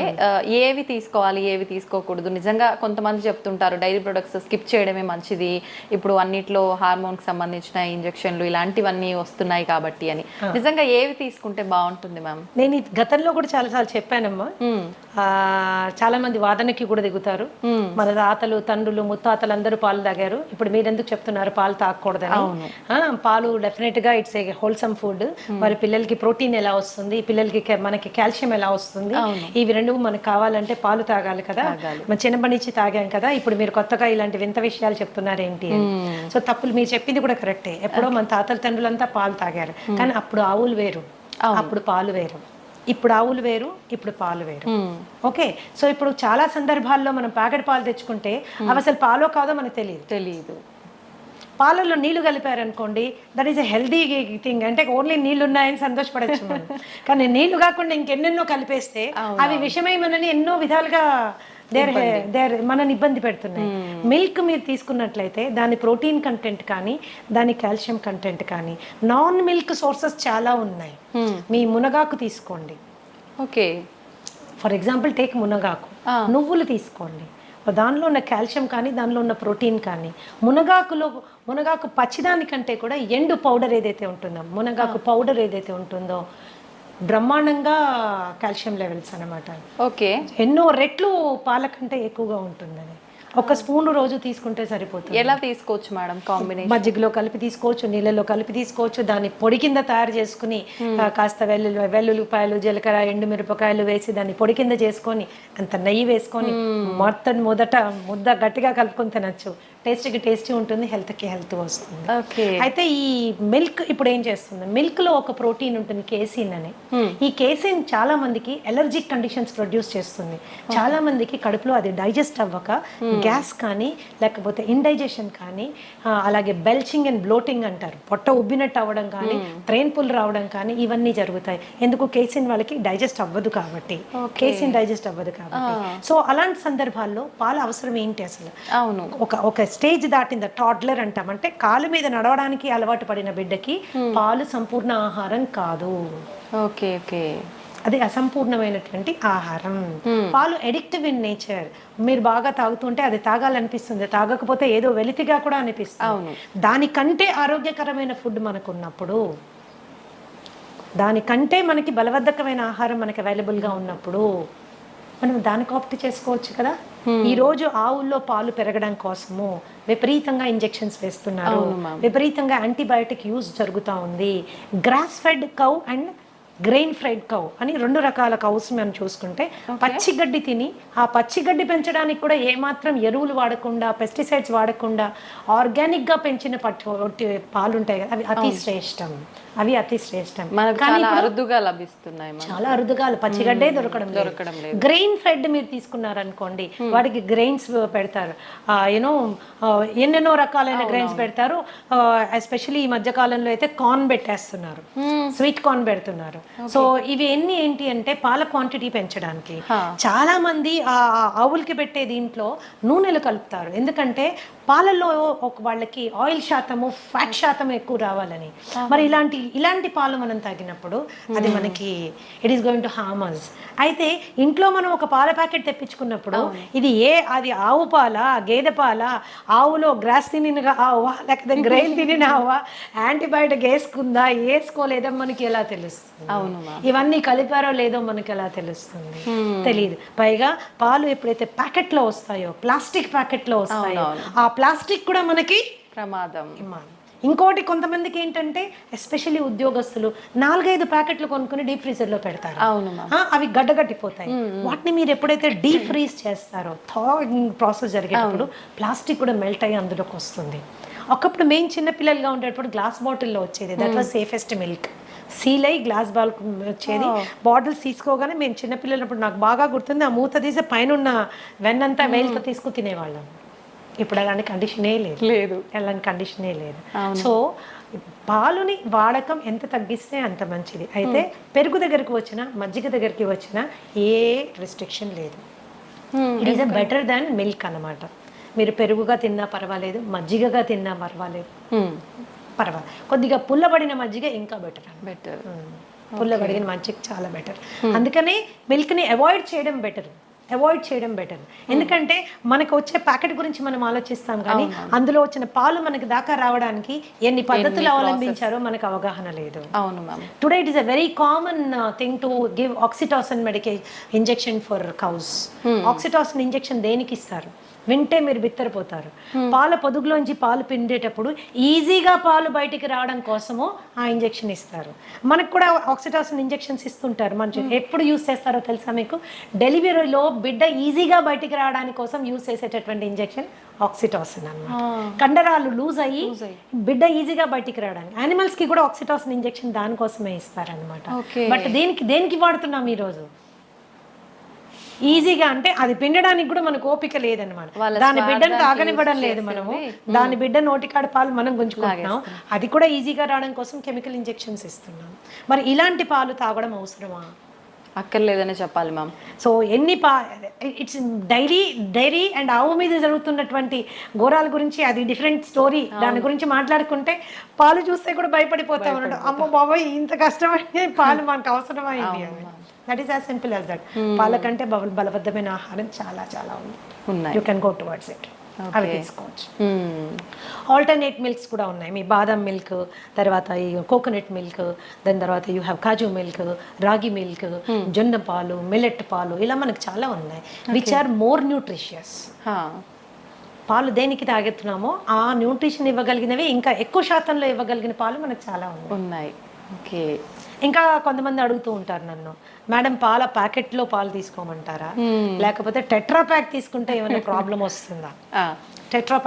ఏవి తీసుకోవాలి, ఏవి తీసుకోకూడదు? నిజంగా కొంతమంది చెప్తుంటారు డైరీ ప్రొడక్ట్స్ స్కిప్ చేయడమే మంచిది, ఇప్పుడు అన్నిట్లో హార్మోన్కి సంబంధించిన ఇంజెక్షన్లు ఇలాంటివన్నీ వస్తున్నాయి కాబట్టి అని. నిజంగా ఏవి తీసుకుంటే బాగుంటుంది మ్యామ్? నేను గతంలో కూడా చాలాసార్లు చెప్పానమ్మా. చాలా మంది వాదనకి కూడా దిగుతారు. మన తాతలు, తండ్రులు, ముత్తాతలు అందరూ పాలు తాగారు, ఇప్పుడు మీరు ఎందుకు చెప్తున్నారు పాలు తాగకూడదని? పాలు డెఫినెట్ గా ఇట్స్ ఏ హోల్సమ్ ఫుడ్. మరి పిల్లలకి ప్రోటీన్ ఎలా వస్తుంది, పిల్లలకి మనకి కాల్షియం ఎలా వస్తుంది, ఇవి రెండు మనకు కావాలంటే పాలు తాగాలి కదా. మన చిన్నప్పటి నుంచి తాగాం కదా, ఇప్పుడు మీరు కొత్తగా ఇలాంటి వింత విషయాలు చెప్తున్నారు ఏంటి అని. సో తప్పులు మీరు చెప్పింది కూడా కరెక్టే. ఎప్పుడో మన తాతల తండ్రులంతా పాలు తాగారు, కానీ అప్పుడు ఆవులు వేరు, అప్పుడు పాలు వేరు. ఇప్పుడు ఆవులు వేరు, ఇప్పుడు పాలు వేరు. ఓకే. సో ఇప్పుడు చాలా సందర్భాల్లో మనం ప్యాకెట్ పాలు తెచ్చుకుంటే అవి అసలు పాలో కాదో మనకు తెలియదు. పాలల్లో నీళ్లు కలిపారనుకోండి, that is a healthy thing. అంటే ఓన్లీ నీళ్లు ఉన్నాయని సంతోషపడచ్చు మనం, కానీ నీళ్లు కాకుండా ఇంకెన్నెన్నో కలిపేస్తే అవి విషమై మనని ఎన్నో విధాలుగా మనని ఇబ్బంది పెడుతున్నాయి. మిల్క్ మీరు తీసుకున్నట్లయితే దాని ప్రోటీన్ కంటెంట్ కానీ, దాని కాల్షియం కంటెంట్ కానీ, నాన్ మిల్క్ సోర్సెస్ చాలా ఉన్నాయి. మీ మునగాకు తీసుకోండి. ఓకే. ఫర్ ఎగ్జాంపుల్ టేక్ మునగాకు, నువ్వులు తీసుకోండి. దానిలో ఉన్న కాల్షియం కానీ, దానిలో ఉన్న ప్రోటీన్ కానీ, మునగాకు పచ్చిదానికంటే కూడా ఎండు పౌడర్ ఏదైతే ఉంటుందో, మునగాకు పౌడర్ ఏదైతే ఉంటుందో బ్రహ్మాండంగా కాల్షియం లెవెల్స్ అనమాట. ఓకే. ఎన్నో రెట్లు పాల కంటే ఎక్కువగా ఉంటుందని. ఒక స్పూన్ రోజు తీసుకుంటే సరిపోతుంది. ఎలా తీసుకోవచ్చు మేడం? కాంబినేషన్ మజ్జిగలో కలిపి తీసుకోవచ్చు, నీళ్ళలో కలిపి తీసుకోవచ్చు. దాన్ని పొడి కింద తయారు చేసుకుని కాస్త వెల్లుల్లిపాయలు, జీలకర్ర, ఎండుమిరపకాయలు వేసి దాన్ని పొడి కింద చేసుకొని అంత నెయ్యి వేసుకొని మొదట ముద్ద గట్టిగా కలుపుకొని తినచ్చు. టేస్టీ ఉంటుంది, హెల్త్కి హెల్త్ వస్తుంది. ఓకే. అయితే ఈ మిల్క్ ఇప్పుడు ఏం చేస్తుంది, మిల్క్ లో ఒక ప్రోటీన్ ఉంటుంది కేసిన్ అని. ఈ కేసిన్ చాలా మందికి ఎలర్జిక్ కండిషన్స్ ప్రొడ్యూస్ చేస్తుంది. చాలా మందికి కడుపులో అది డైజెస్ట్ అవ్వక గ్యాస్ కానీ లేకపోతే ఇండైజెషన్ కానీ అలాగే బెల్చింగ్ అండ్ బ్లోటింగ్ అంటారు, పొట్ట ఉబ్బినట్టు అవ్వడం కానీ ట్రైన్ పుల్ రావడం కానీ ఇవన్నీ జరుగుతాయి. ఎందుకు, కేసిన్ వాళ్ళకి డైజెస్ట్ అవ్వదు కాబట్టి, కేసిన్ డైజెస్ట్ అవ్వదు కాబట్టి. సో అలాంటి సందర్భాల్లో పాల అవసరం ఏంటి అసలు? అవును. ఒక స్టేజ్ దాటింద టాడ్లర్ అంటాం, అంటే కాలు మీద నడవడానికి అలవాటు పడిన బిడ్డకి పాలు సంపూర్ణ ఆహారం కాదు. Okay okay. అది అసంపూర్ణమైనటువంటి ఆహారం. పాలు ఎడిక్టివ్ ఇన్ నేచర్. మీరు బాగా తాగుతుంటే అది తాగాలనిపిస్తుంది, తాగకపోతే ఏదో వెలితిగా కూడా అనిపిస్తుంది. దానికంటే ఆరోగ్యకరమైన ఫుడ్ మనకు ఉన్నప్పుడు, దానికంటే మనకి బలవర్ధకమైన ఆహారం మనకి అవైలబుల్గా ఉన్నప్పుడు మనం దానికి ఆప్ట్ చేసుకోవచ్చు కదా. ఈ రోజు ఆవుల్లో పాలు పెరగడం కోసము విపరీతంగా ఇంజెక్షన్స్ వేస్తున్నారు, విపరీతంగా యాంటీబయాటిక్ యూజ్ జరుగుతూ ఉంది. Grass fed cow and grain fried cow అని 2 రకాల కౌస్ మనం చూసుకుంటే, పచ్చిగడ్డి తిని ఆ పచ్చిగడ్డి పెంచడానికి కూడా ఏమాత్రం ఎరువులు వాడకుండా, పెస్టిసైడ్స్ వాడకుండా ఆర్గానిక్గా పెంచిన పాలు ఉంటాయి కదా, అవి అతి శ్రేష్టం. చాలా అరుదుగా లభిస్తున్నాయి, చాలా అరుదుగా, పచ్చిగడ్డే దొరకడం లేదు. గ్రెయిన్ ఫెడ్ మీరు తీసుకున్నారనుకోండి, వాటికి గ్రెయిన్స్ పెడతారు, ఎన్నెన్నో రకాలైన గ్రెయిన్స్ పెడతారు. ఎస్పెషల్లీ ఈ మధ్య కాలంలో అయితే కార్న్ పెట్టేస్తున్నారు, స్వీట్ కార్న్ పెడుతున్నారు. సో ఇవి ఏంటి అంటే పాల క్వాంటిటీ పెంచడానికి. చాలా మంది ఆ ఆవులకి పెట్టే దీంట్లో నూనెలు కలుపుతారు, ఎందుకంటే పాలల్లో వాళ్ళకి ఆయిల్ శాతము, ఫ్యాట్ శాతం ఎక్కువ రావాలని. మరి ఇలాంటి పాలు మనం తాగినప్పుడు అది మనకి it is going to harm us. అయితే ఇంట్లో మనం ఒక పాల ప్యాకెట్ తెప్పించుకున్నప్పుడు అది ఆవు పాల, గేదె పాల, ఆవులో గ్రాస్ తినిన ఆవా లేకపోతే గ్రెయిన్ తినిన ఆవా, యాంటీబయాటిక్ వేసుకోలేదో మనకి ఎలా తెలుస్తుంది? ఇవన్నీ కలిపారో లేదో మనకి ఎలా తెలుస్తుంది? తెలియదు. పైగా పాలు ఎప్పుడైతే ప్యాకెట్లో వస్తాయో, ప్లాస్టిక్ ప్యాకెట్లో వస్తాయో, ఆ ప్లాస్టిక్ కూడా మనకి ప్రమాదం. ఇంకోటి, కొంతమందికి ఏంటంటే ఎస్పెషల్లీ ఉద్యోగస్తులు 4-5 ప్యాకెట్లు కొనుక్కుని డీప్ ఫ్రీజర్ లో పెడతారు, అవి గడ్డగట్టిపోతాయి. వాటిని మీరు ఎప్పుడైతే డీప్ ఫ్రీజ్ చేస్తారో, థాయింగ్ ప్రాసెస్ జరిగేటప్పుడు ప్లాస్టిక్ కూడా మెల్ట్ అయ్యి అందులోకి వస్తుంది. ఒకప్పుడు మేము చిన్నపిల్లలుగా ఉండేటప్పుడు గ్లాస్ బాటిల్లో వచ్చేది, that was safest milk. Seal అయ్యి గ్లాస్ బాల్ వచ్చేది, బాటిల్స్ తీసుకోగానే మేము చిన్నపిల్లలప్పుడు నాకు బాగా గుర్తుంది, ఆ మూత తీసి పైన ఉన్న వెన్నంతా వేలుతో తీసుకు తినేవాళ్ళం. ఇప్పుడు అలాంటి కండిషనే లేదు. సో పాలుని వాడకం ఎంత తగ్గిస్తే అంత మంచిది. అయితే పెరుగు దగ్గరికి వచ్చినా, మజ్జిగ దగ్గరికి వచ్చినా ఏ రెస్ట్రిక్షన్ లేదు. It is better than milk అన్నమాట. మీరు పెరుగుగా తిన్నా పర్వాలేదు, మజ్జిగగా తిన్నా పర్వాలేదు. కొద్దిగా పుల్లబడిన మజ్జిగ ఇంకా బెటర్. పుల్లబడిన మజ్జిగ చాలా బెటర్. అందుకని మిల్క్ని అవాయిడ్ చేయడం బెటర్. ఎందుకంటే మనకు వచ్చే ప్యాకెట్ గురించి మనం ఆలోచిస్తాం, కానీ అందులో వచ్చిన పాలు మనకి దాకా రావడానికి ఎన్ని పద్ధతులు అవలంబించారో మనకు అవగాహన లేదు. Today it is a very common thing to give oxytocin injection for cows. Oxytocin injection దేనికి ఇస్తారు వింటే మీరు బిత్తరపోతారు. పాల పొదుగులోంచి పాలు పిండేటప్పుడు ఈజీగా పాలు బయటికి రావడం కోసము ఆ ఇంజెక్షన్ ఇస్తారు. మనకు కూడా ఆక్సిటాసిన్ ఇంజెక్షన్స్ ఇస్తుంటారు. మనం ఎప్పుడు యూస్ చేస్తారో తెలుసా మీకు? డెలివరీలో బిడ్డ ఈజీగా బయటికి రావడానికి కోసం యూస్ చేసేటటువంటి ఇంజెక్షన్ ఆక్సిటాసిన్ అన్నమాట. కండరాలు లూజ్ అయ్యి బిడ్డ ఈజీగా బయటికి రావడానికి. యానిమల్స్ కి కూడా ఆక్సిటాసిన్ ఇంజెక్షన్ దానికోసమే ఇస్తారనమాట. బట్ దేనికి వాడుతున్నాం ఈరోజు? ఈజీగా, అంటే అది పిండడానికి కూడా మనకు ఓపిక లేదనమాట. దాని బిడ్డను తాగనివ్వడం లేదు మనము, దాని బిడ్డ నోటికాడ పాలు మనం గుంజుకుంటున్నాం. అది కూడా ఈజీగా రావడం కోసం కెమికల్ ఇంజెక్షన్స్ ఇస్తున్నాం. మరి ఇలాంటి పాలు తాగడం అవసరమా? అక్కర్లేదని చెప్పాలి ma'am. So it's dairy and ఆవు మీద జరుగుతున్నటువంటి ఘోరాల గురించి అది డిఫరెంట్ స్టోరీ. దాని గురించి మాట్లాడుకుంటే పాలు చూస్తే కూడా భయపడిపోతాం అన్నట్టు. అమ్మో బాబాయ్, ఇంత కష్టమైంది, పాలు మనకు అవసరమైంది. That is as simple as that. పాల కంటే బలబద్ధమైన ఆహారం చాలా చాలా ఉంది. You can go towards it. అవి తీసుకోవచ్చు. ఆల్టర్నేట్ మిల్క్స్ కూడా ఉన్నాయి. మీ బాదం మిల్క్, తర్వాత ఈ కోకోనట్ మిల్క్, దాని తర్వాత యూ హ్యావ్ కాజు మిల్క్, రాగి మిల్క్, జొన్న పాలు, మిల్లెట్ పాలు, ఇలా మనకు చాలా ఉన్నాయి విచ్ ఆర్ మోర్ న్యూట్రిషియస్. పాలు దేనికి తాగెత్తున్నామో ఆ న్యూట్రిషన్ ఇవ్వగలిగినవి, ఇంకా ఎక్కువ శాతంలో ఇవ్వగలిగిన పాలు మనకు చాలా ఉన్నాయి. ఓకే. ఇంకా కొంతమంది అడుగుతూ ఉంటారు నన్ను, మేడం పాల ప్యాకెట్లో పాలు తీసుకోమంటారా, లేకపోతే టెట్రా ప్యాక్ తీసుకుంటే ఏమైనా ప్రాబ్లం వస్తుందా? టెట్రా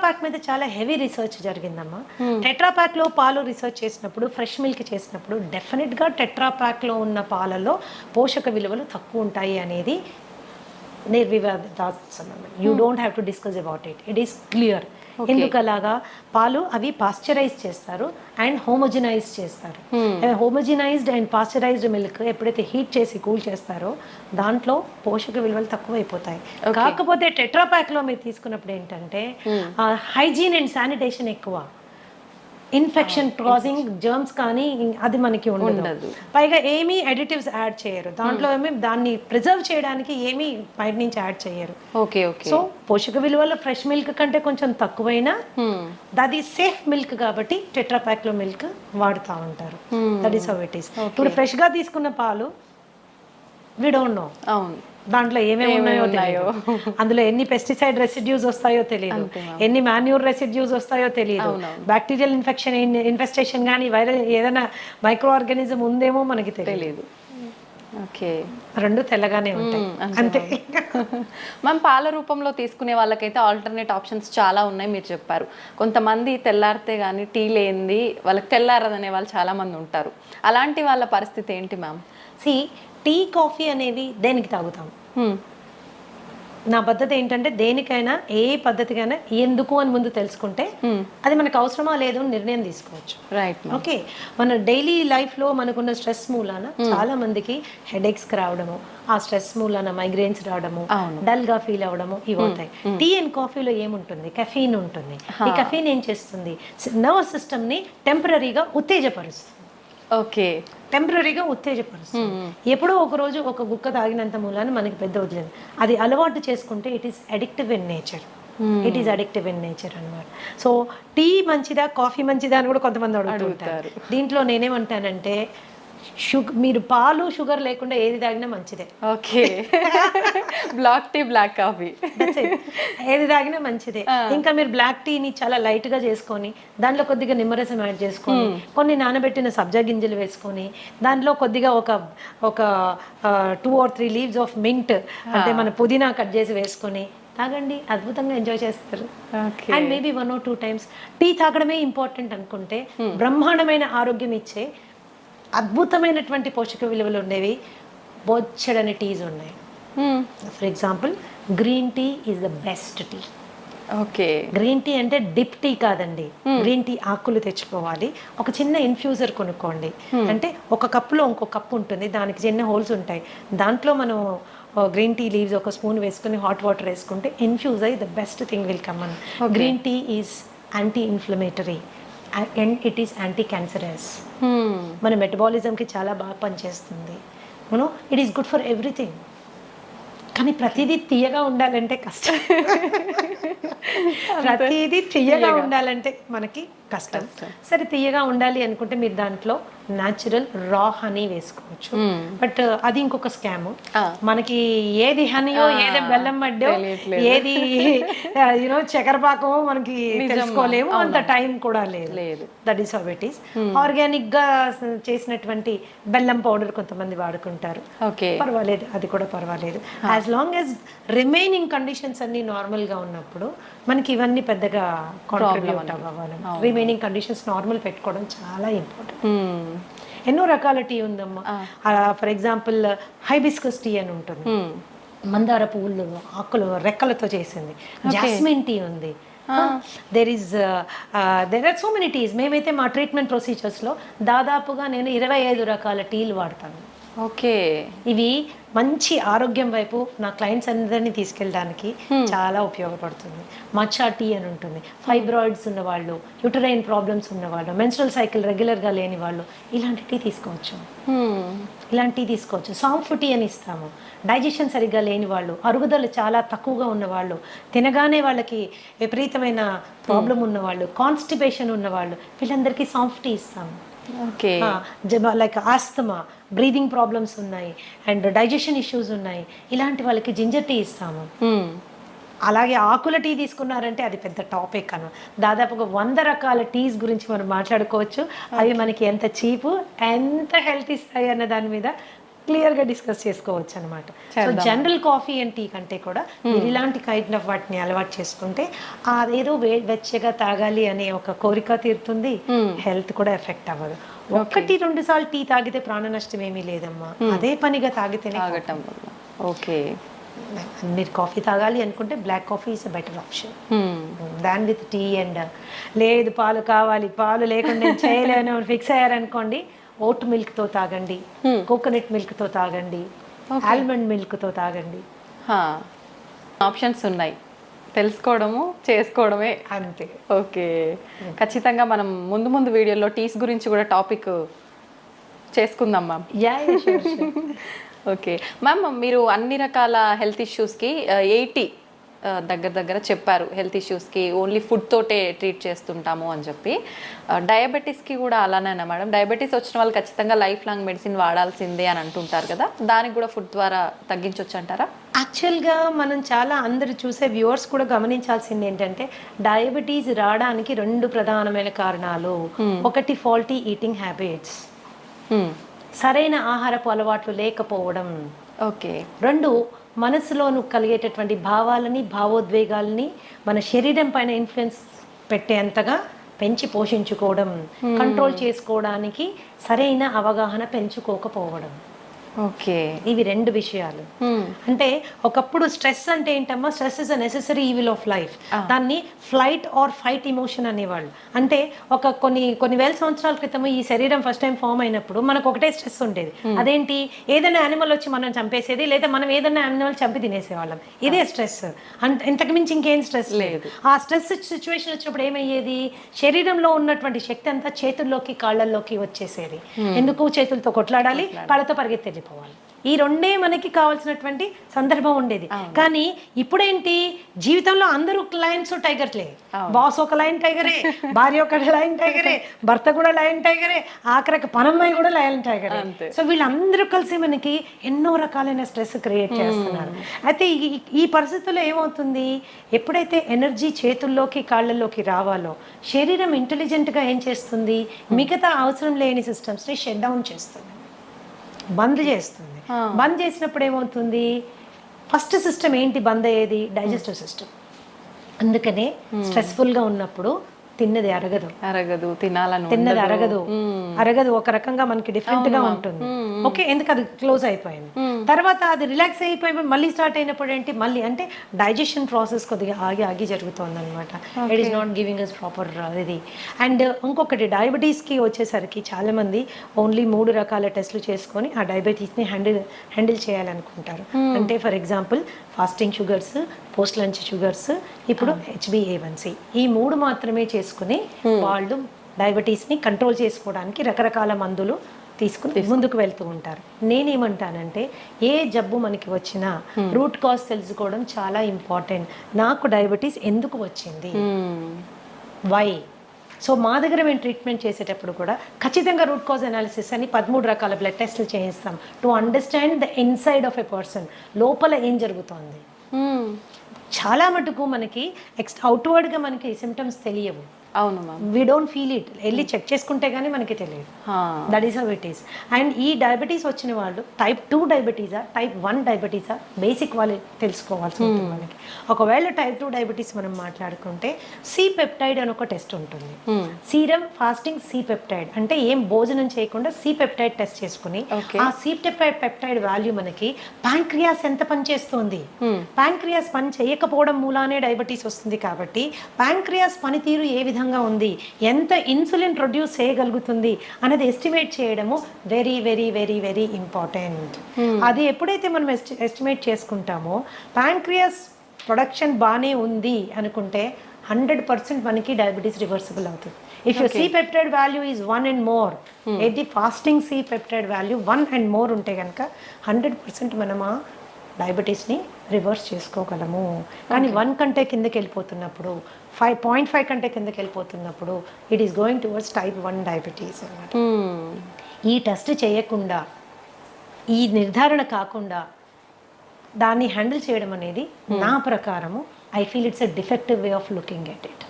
ప్యాక్ మీద చాలా హెవీ రీసెర్చ్ జరిగిందమ్మా. టెట్రా ప్యాక్ లో పాలు రీసెర్చ్ చేసినప్పుడు, ఫ్రెష్ మిల్క్ చేసినప్పుడు డెఫినెట్ గా టెట్రా ప్యాక్ లో ఉన్న పాలలో పోషక విలువలు తక్కువ ఉంటాయి అనేది నిర్వివాదాస్పదం. You don't have to discuss about it, it is clear. ఎందుకు అలాగా? పాలు అవి పాస్చరైజ్ చేస్తారు అండ్ హోమోజినైజ్ చేస్తారు. హోమోజినైజ్డ్ అండ్ పాస్చరైజ్డ్ మిల్క్ ఎప్పుడైతే హీట్ చేసి కూల్ చేస్తారో దాంట్లో పోషక విలువలు తక్కువైపోతాయి. కాకపోతే టెట్రా ప్యాక్ లో మీరు తీసుకున్నప్పుడు ఏంటంటే హైజీన్ అండ్ శానిటేషన్ ఎక్కువ, ఇన్ఫెక్షన్ కాజింగ్ జర్మ్స్ కానీ అది మనకి ఉండదు. పైగా ఏమీ అడిటివ్స్ యాడ్ చేయరు దాంట్లో, ఏమీ దాన్ని ప్రిజర్వ్ చేయడానికి ఏమీ బయట నుంచి యాడ్ చేయరు. సో పోషక విలువల ఫ్రెష్ మిల్క్ కంటే కొంచెం తక్కువైనా అది సేఫ్ మిల్క్ కాబట్టి టెట్రా ప్యాక్ లో మిల్క్ వాడుతూ ఉంటారు. That is how it is. ఇప్పుడు ఫ్రెష్ గా తీసుకున్న పాలు వి డోంట్ నో దాంట్లో ఏమేమి ఉన్నాయో తెలియదు, అందులో ఎన్ని పెస్టిసైడ్ రెసిడ్యూస్ వస్తాయో తెలియదు, ఎన్ని మాన్యూర్ రెసిడ్యూస్ వస్తాయో తెలియదు, బ్యాక్టీరియల్ ఇన్ఫెస్టేషన్ కానీ వైరల్ ఏదైనా మైక్రో ఆర్గానిజం ఉందేమో మనకి తెలియదు. రెండు తెల్లగానే ఉంటాయి అంతే. మనం పాల రూపంలో తీసుకునే వాళ్ళకైతే ఆల్టర్నేట్ ఆప్షన్స్ చాలా ఉన్నాయి మీరు చెప్పారు. కొంతమంది తెల్లారితే కానీ టీ లేనిది వాళ్ళకి తెల్లారదనే వాళ్ళు చాలా మంది ఉంటారు. అలాంటి వాళ్ళ పరిస్థితి ఏంటి మ్యామ్? టీ కాఫీ అనేది దేనికి తాగుతాం? నా పద్ధతి ఏంటంటే దేనికైనా ఏ పద్ధతికైనా ఎందుకు అని ముందు తెలుసుకుంటే అది మనకు అవసరమా లేదు అని నిర్ణయం తీసుకోవచ్చు. రైట్. ఓకే, మన డైలీ లైఫ్లో మనకున్న స్ట్రెస్ మూలాన చాలా మందికి హెడేక్స్ రావడము, ఆ స్ట్రెస్ మూలాన మైగ్రేన్స్ రావడము, డల్ గా ఫీల్ అవ్వడము ఇవి అవుతాయి. టీ అండ్ కాఫీలో ఏముంటుంది? కెఫీన్ ఉంటుంది. ఈ కెఫీన్ ఏం చేస్తుంది? నర్వస్ సిస్టమ్ ని టెంపరీగా ఉత్తేజపరుస్తుంది. టెంపరీగా ఉత్తేజపరుస్తుంది. ఎప్పుడో ఒక రోజు ఒక గుక్క తాగినంత మూలాన మనకి పెద్ద వదిలేదు, అది అలవాటు చేసుకుంటే it is addictive in nature. అనమాట. సో టీ మంచిదా కాఫీ మంచిదా అని కూడా కొంతమంది అడుగుతుంటారు. దీంట్లో నేనేమంటానంటే మీరు పాలు షుగర్ లేకుండా ఏది తాగినా మంచిదే. బ్లాక్ టీ, బ్లాక్ కాఫీ ఏది తాగినా మంచిదే. ఇంకా మీరు బ్లాక్ టీని చాలా లైట్ గా చేసుకొని దాంట్లో కొద్దిగా నిమ్మరసం యాడ్ చేసుకొని కొన్ని నానబెట్టిన సబ్జా గింజలు వేసుకొని దాంట్లో కొద్దిగా ఒక 2 or 3 leaves ఆఫ్ మింట్ అంటే మన పుదీనా కట్ చేసి వేసుకొని తాగండి, అద్భుతంగా ఎంజాయ్ చేస్తారు. And maybe 1 or 2 times tea తాగడమే ఇంపార్టెంట్ అనుకుంటే బ్రహ్మాండమైన ఆరోగ్యం ఇచ్చే అద్భుతమైనటువంటి పోషక విలువలు ఉండేవి బొచ్చడని టీస్ ఉన్నాయి. For example green tea is the best tea. Green tea అంటే డిప్ టీ కాదండి. గ్రీన్ టీ ఆకులు తెచ్చుకోవాలి, ఒక చిన్న ఇన్ఫ్యూజర్ కొనుక్కోండి. అంటే ఒక కప్పులో ఇంకో కప్పు ఉంటుంది, దానికి చిన్న హోల్స్ ఉంటాయి. దాంట్లో మనం గ్రీన్ టీ లీవ్స్ ఒక స్పూన్ వేసుకుని హాట్ వాటర్ వేసుకుంటే ఇన్ఫ్యూజ్ అయ్యి the best thing will come on. Green tea is anti inflammatory and it is anti cancerous. మన మెటబాలిజంకి చాలా బాగా పనిచేస్తుంది. It is good for everything. కానీ ప్రతిదీ తీయగా ఉండాలంటే కష్టం. ప్రతిదీ తీయగా ఉండాలంటే మనకి కష్టం. సరే తీయగా ఉండాలి అనుకుంటే మీరు దాంట్లో న్యాచురల్ రా హనీ వేసుకోవచ్చు. బట్ అది ఇంకొక స్కామ్. మనకి ఏది హనీయో ఏది బెల్లం మడ్డో ఏది చక్కెరపాకమో మనకి తెలుసుకోలేము, అంత టైం కూడా లేదు. That is how it is. Organic గా చేసినటువంటి బెల్లం పౌడర్ కొంతమంది వాడుకుంటారు, పర్వాలేదు, అది కూడా పర్వాలేదు. As long as remaining conditions అన్ని నార్మల్ గా ఉన్నప్పుడు మనకి ఇవన్నీ పెద్దగా కాంట్రిబ్యూట్ అవ్వాలి. రిమైనింగ్ కండిషన్స్ నార్మల్ పెట్టుకోవడం చాలా ఇంపార్టెంట్. ఎన్నో రకాల టీ ఉందమ్మా. ఫర్ ఎగ్జాంపుల్ హైబిస్కస్ టీ అని ఉంటుంది, మందార పువ్వులు ఆకులు రెక్కలతో చేసింది. జాస్మిన్ టీ ఉంది. there are so many teas. మేమైతే మా ట్రీట్మెంట్ ప్రొసీజర్స్లో దాదాపుగా నేను 25 రకాల టీలు వాడతాను. ఇవి మంచి ఆరోగ్యం వైపు నా క్లయింట్స్ అందరినీ తీసుకెళ్ళడానికి చాలా ఉపయోగపడుతుంది. మచ్చా టీ అని ఉంటుంది. ఫైబ్రాయిడ్స్ ఉన్నవాళ్ళు, యూటరైన్ ప్రాబ్లమ్స్ ఉన్నవాళ్ళు, మెన్స్ట్రల్ సైకిల్ రెగ్యులర్గా లేని వాళ్ళు ఇలాంటి టీ తీసుకోవచ్చు. సాంఫ్ టీ అని ఇస్తాము. డైజెషన్ సరిగ్గా లేని వాళ్ళు, అరుగుదల చాలా తక్కువగా ఉన్నవాళ్ళు, తినగానే వాళ్ళకి విపరీతమైన ప్రాబ్లం ఉన్నవాళ్ళు, కాన్స్టిపేషన్ ఉన్నవాళ్ళు, వీళ్ళందరికీ సాంఫ్ టీ ఇస్తాము. లైక్ ఆస్తమా, బ్రీదింగ్ ప్రాబ్లమ్స్ ఉన్నాయి అండ్ డైజెషన్ ఇష్యూస్ ఉన్నాయి, ఇలాంటి వాళ్ళకి జింజర్ టీ ఇస్తాము. అలాగే ఆకుల టీ తీసుకున్నారంటే అది పెద్ద టాపిక్ అన్న. దాదాపుగా 100 రకాల టీస్ గురించి మనం మాట్లాడుకోవచ్చు. అవి మనకి ఎంత చీపు, ఎంత హెల్త్ ఇస్తాయి అన్న దాని మీద క్లియర్గా డిస్కస్ చేసుకోవచ్చు అనమాట. So general coffee and tea కంటే కూడా మీరు ఇలాంటి కైండ్ ఆఫ్ వాటిని అలవాటు చేసుకుంటే అదేదో వెచ్చగా తాగాలి అనే ఒక కోరిక తీరుతుంది, హెల్త్ కూడా ఎఫెక్ట్ అవ్వదు. 1-2 సార్లు టీ తాగితే ప్రాణ నష్టం ఏమీ లేదమ్మా, అదే పనిగా తాగితేనే. తాగటం వల్ల ఓకే. మీరు కాఫీ తాగాలి అనుకుంటే black coffee is a better option than with tea. And లేదు పాలు కావాలి, పాలు లేకుండా నేను చేయలేను ఫిక్స్ అయ్యారనుకోండి, ఓట్ మిల్క్తో తాగండి, కోకోనట్ మిల్క్తో తాగండి, ఆల్మండ్ మిల్క్తో తాగండి. ఆప్షన్స్ ఉన్నాయి, తెలుసుకోవడము చేసుకోవడమే అంతే. ఓకే, ఖచ్చితంగా మనం ముందు ముందు వీడియోలో టీస్ గురించి కూడా టాపిక్ చేసుకుందాం మ్యామ్. ఓకే మ్యామ్, మీరు అన్ని రకాల హెల్త్ ఇష్యూస్కి 80 దగ్గర చెప్పారు. హెల్త్ ఇష్యూస్కి ఓన్లీ ఫుడ్ తోటే ట్రీట్ చేస్తుంటాము అని చెప్పి. డయాబెటీస్కి కూడా అలానేనా మేడం? డయాబెటీస్ వచ్చిన వాళ్ళు ఖచ్చితంగా లైఫ్ లాంగ్ మెడిసిన్ వాడాల్సిందే అని అంటుంటారు కదా, దానికి కూడా ఫుడ్ ద్వారా తగ్గించవచ్చు అంటారా? యాక్చువల్గా మనం చాలా అందరు చూసే వ్యూవర్స్ కూడా గమనించాల్సింది ఏంటంటే, డయాబెటీస్ రావడానికి 2 ప్రధానమైన కారణాలు. ఒకటి ఫాల్టీ ఈటింగ్ హ్యాబిట్స్, సరైన ఆహారపు అలవాట్లు లేకపోవడం. ఓకే. 2 మనసులోను కలిగేటటువంటి భావాలని, భావోద్వేగాలని మన శరీరం పైన ఇన్ఫ్లుయెన్స్ పెట్టేంతగా పెంచి పోషించుకోవడం, కంట్రోల్ చేసుకోవడానికి సరైన అవగాహన పెంచుకోకపోవడం. ఓకే, ఇవి 2 విషయాలు. అంటే ఒకప్పుడు స్ట్రెస్ అంటే ఏంటమ్మా, stress is a necessary evil of life. దాన్ని ఫ్లైట్ ఆర్ ఫైట్ ఇమోషన్ అనేవాళ్ళు. అంటే కొన్ని వేల సంవత్సరాల క్రితం ఈ శరీరం ఫస్ట్ టైం ఫామ్ అయినప్పుడు మనకు ఒకటే స్ట్రెస్ ఉండేది. అదేంటి, ఏదైనా యానిమల్ వచ్చి మనం చంపేసేది, లేదా మనం ఏదైనా యానిమల్ చంపి తినేసేవాళ్ళం. ఇదే స్ట్రెస్. ఇంతకు మించి ఇంకేం స్ట్రెస్ లేదు. ఆ స్ట్రెస్ సిచ్యువేషన్ వచ్చినప్పుడు ఏమయ్యేది, శరీరంలో ఉన్నటువంటి శక్తి అంతా చేతుల్లోకి కాళ్ళల్లోకి వచ్చేసేది. ఎందుకు, చేతులతో కొట్లాడాలి, కాళ్ళతో పరిగెత్తేది పోవాలి. ఈ 2 మనకి కావాల్సినటువంటి సందర్భం ఉండేది. కానీ ఇప్పుడేంటి, జీవితంలో అందరూ లయన్స్ టైగర్లే. బాస్ ఒక లయన్ టైగరే, భార్య ఒక లయన్ టైగరే, భర్త కూడా లయన్ టైగరే, ఆఖరికి పనమ్మాయి కూడా లయన్ టైగరే. సో వీళ్ళందరూ కలిసి మనకి ఎన్నో రకాలైన స్ట్రెస్ క్రియేట్ చేస్తున్నారు. అయితే ఈ పరిస్థితుల్లో ఏమవుతుంది, ఎప్పుడైతే ఎనర్జీ చేతుల్లోకి కాళ్ళల్లోకి రావాలో, శరీరం ఇంటెలిజెంట్గా ఏం చేస్తుంది, మిగతా అవసరం లేని సిస్టమ్స్ని షట్ డౌన్ చేస్తుంది, బంద్ చేస్తుంది. బంద్ చేసినప్పుడు ఏమవుతుంది, ఫస్ట్ సిస్టమ్ ఏంటి బంద్ అయ్యేది, డైజెస్టివ్ సిస్టమ్. అందుకనే స్ట్రెస్ఫుల్గా ఉన్నప్పుడు తిన్నది అరగదు, తిన్నది అరగదు, ఒక రకంగా మనకి డిఫరెంట్ గా ఉంటుంది. ఓకే, ఎందుకు అది క్లోజ్ అయిపోయింది. తర్వాత అది రిలాక్స్ అయిపోయి మళ్ళీ స్టార్ట్ అయినప్పుడు ఏంటి, మళ్ళీ అంటే డైజెషన్ ప్రాసెస్ కొద్దిగా ఆగి జరుగుతుంది అనమాట. It is not giving us proper ఇది. అండ్ ఇంకొకటి, డయాబెటీస్కి వచ్చేసరికి చాలా మంది ఓన్లీ 3 రకాల టెస్టులు చేసుకొని ఆ డయాబెటీస్ని హ్యాండిల్ చేయాలనుకుంటారు. అంటే for example fasting sugars, post lunch sugars, ఇప్పుడు HbA1c, ఈ 3 మాత్రమే చేసుకుని వాళ్ళు డయాబెటీస్ని కంట్రోల్ చేసుకోవడానికి రకరకాల మందులు తీసుకుని ముందుకు వెళ్తూ ఉంటారు. నేనేమంటానంటే, ఏ జబ్బు మనకి వచ్చినా రూట్ కాజ్ తెలుసుకోవడం చాలా ఇంపార్టెంట్. నాకు డయాబెటీస్ ఎందుకు వచ్చింది, వై. సో మా దగ్గర మేము ట్రీట్మెంట్ చేసేటప్పుడు కూడా ఖచ్చితంగా రూట్ కాజ్ అనాలిసిస్ అని 13 రకాల బ్లడ్ టెస్ట్లు చేయిస్తాం to understand the inside of a person, లోపల ఏం జరుగుతోంది. చాలా మటుకు మనకి అవుట్వర్డ్గా మనకి సిమ్టమ్స్ తెలియవు. అవును ma'am, we don't feel it. వెళ్ళి చెక్ చేసుకుంటే కానీ మనకి తెలియదు. That is how it is. And ఈ డయాబెటీస్ వచ్చిన వాళ్ళు టైప్ 2 డయాబెటీసా, టైప్ 1 డయాబెటీసా, బేసిక్ వాళ్ళు తెలుసుకోవాల్సి ఉంటుంది మనకి. ఒకవేళ టైప్ 2 డయాబెటీస్ మనం మాట్లాడుకుంటే సి పెప్టైడ్ అని ఒక టెస్ట్ ఉంటుంది. సీరం ఫాస్టింగ్ సి పెప్టైడ్ అంటే ఏం భోజనం చేయకుండా సి పెప్టైడ్ టెస్ట్ చేసుకుని ఆ సి పెప్టైడ్ వాల్యూ మనకి ప్యాంక్రియాస్ ఎంత పనిచేస్తుంది, ప్యాంక్రియాస్ పని చేయకపోవడం మూలానే డయాబెటీస్ వస్తుంది. కాబట్టి ప్యాంక్రియాస్ పనితీరు ఏ విధంగా ఉంది, ఎంత ఇన్సులిన్ ప్రొడ్యూస్ చేయగలుగుతుంది అనేది ఎస్టిమేట్ చేయడము very very very very important. అది ఎప్పుడైతే మనం ఎస్టిమేట్ చేసుకుంటామో, ప్యాంక్రియాస్ ప్రొడక్షన్ బాగానే ఉంది అనుకుంటే 100% మనకి డయాబెటీస్ రివర్సిబుల్ అవుతుంది. If your C peptide value is 1 and more, ఏది fasting C peptide value 1 and more ఉంటే కనుక 100% మనం ఆ డయాబెటీస్ని రివర్స్ చేసుకోగలము. కానీ 1 కంటే కిందకి వెళ్ళిపోతున్నప్పుడు, 5.5 కంటే కిందకి వెళ్ళిపోతున్నప్పుడు it is going towards type 1 diabetes అన్నమాట. ఈ టెస్ట్ చేయకుండా, ఈ నిర్ధారణ కాకుండా దాన్ని హ్యాండిల్ చేయడం అనేది నా ప్రకారము I feel it's a defective way of looking at it.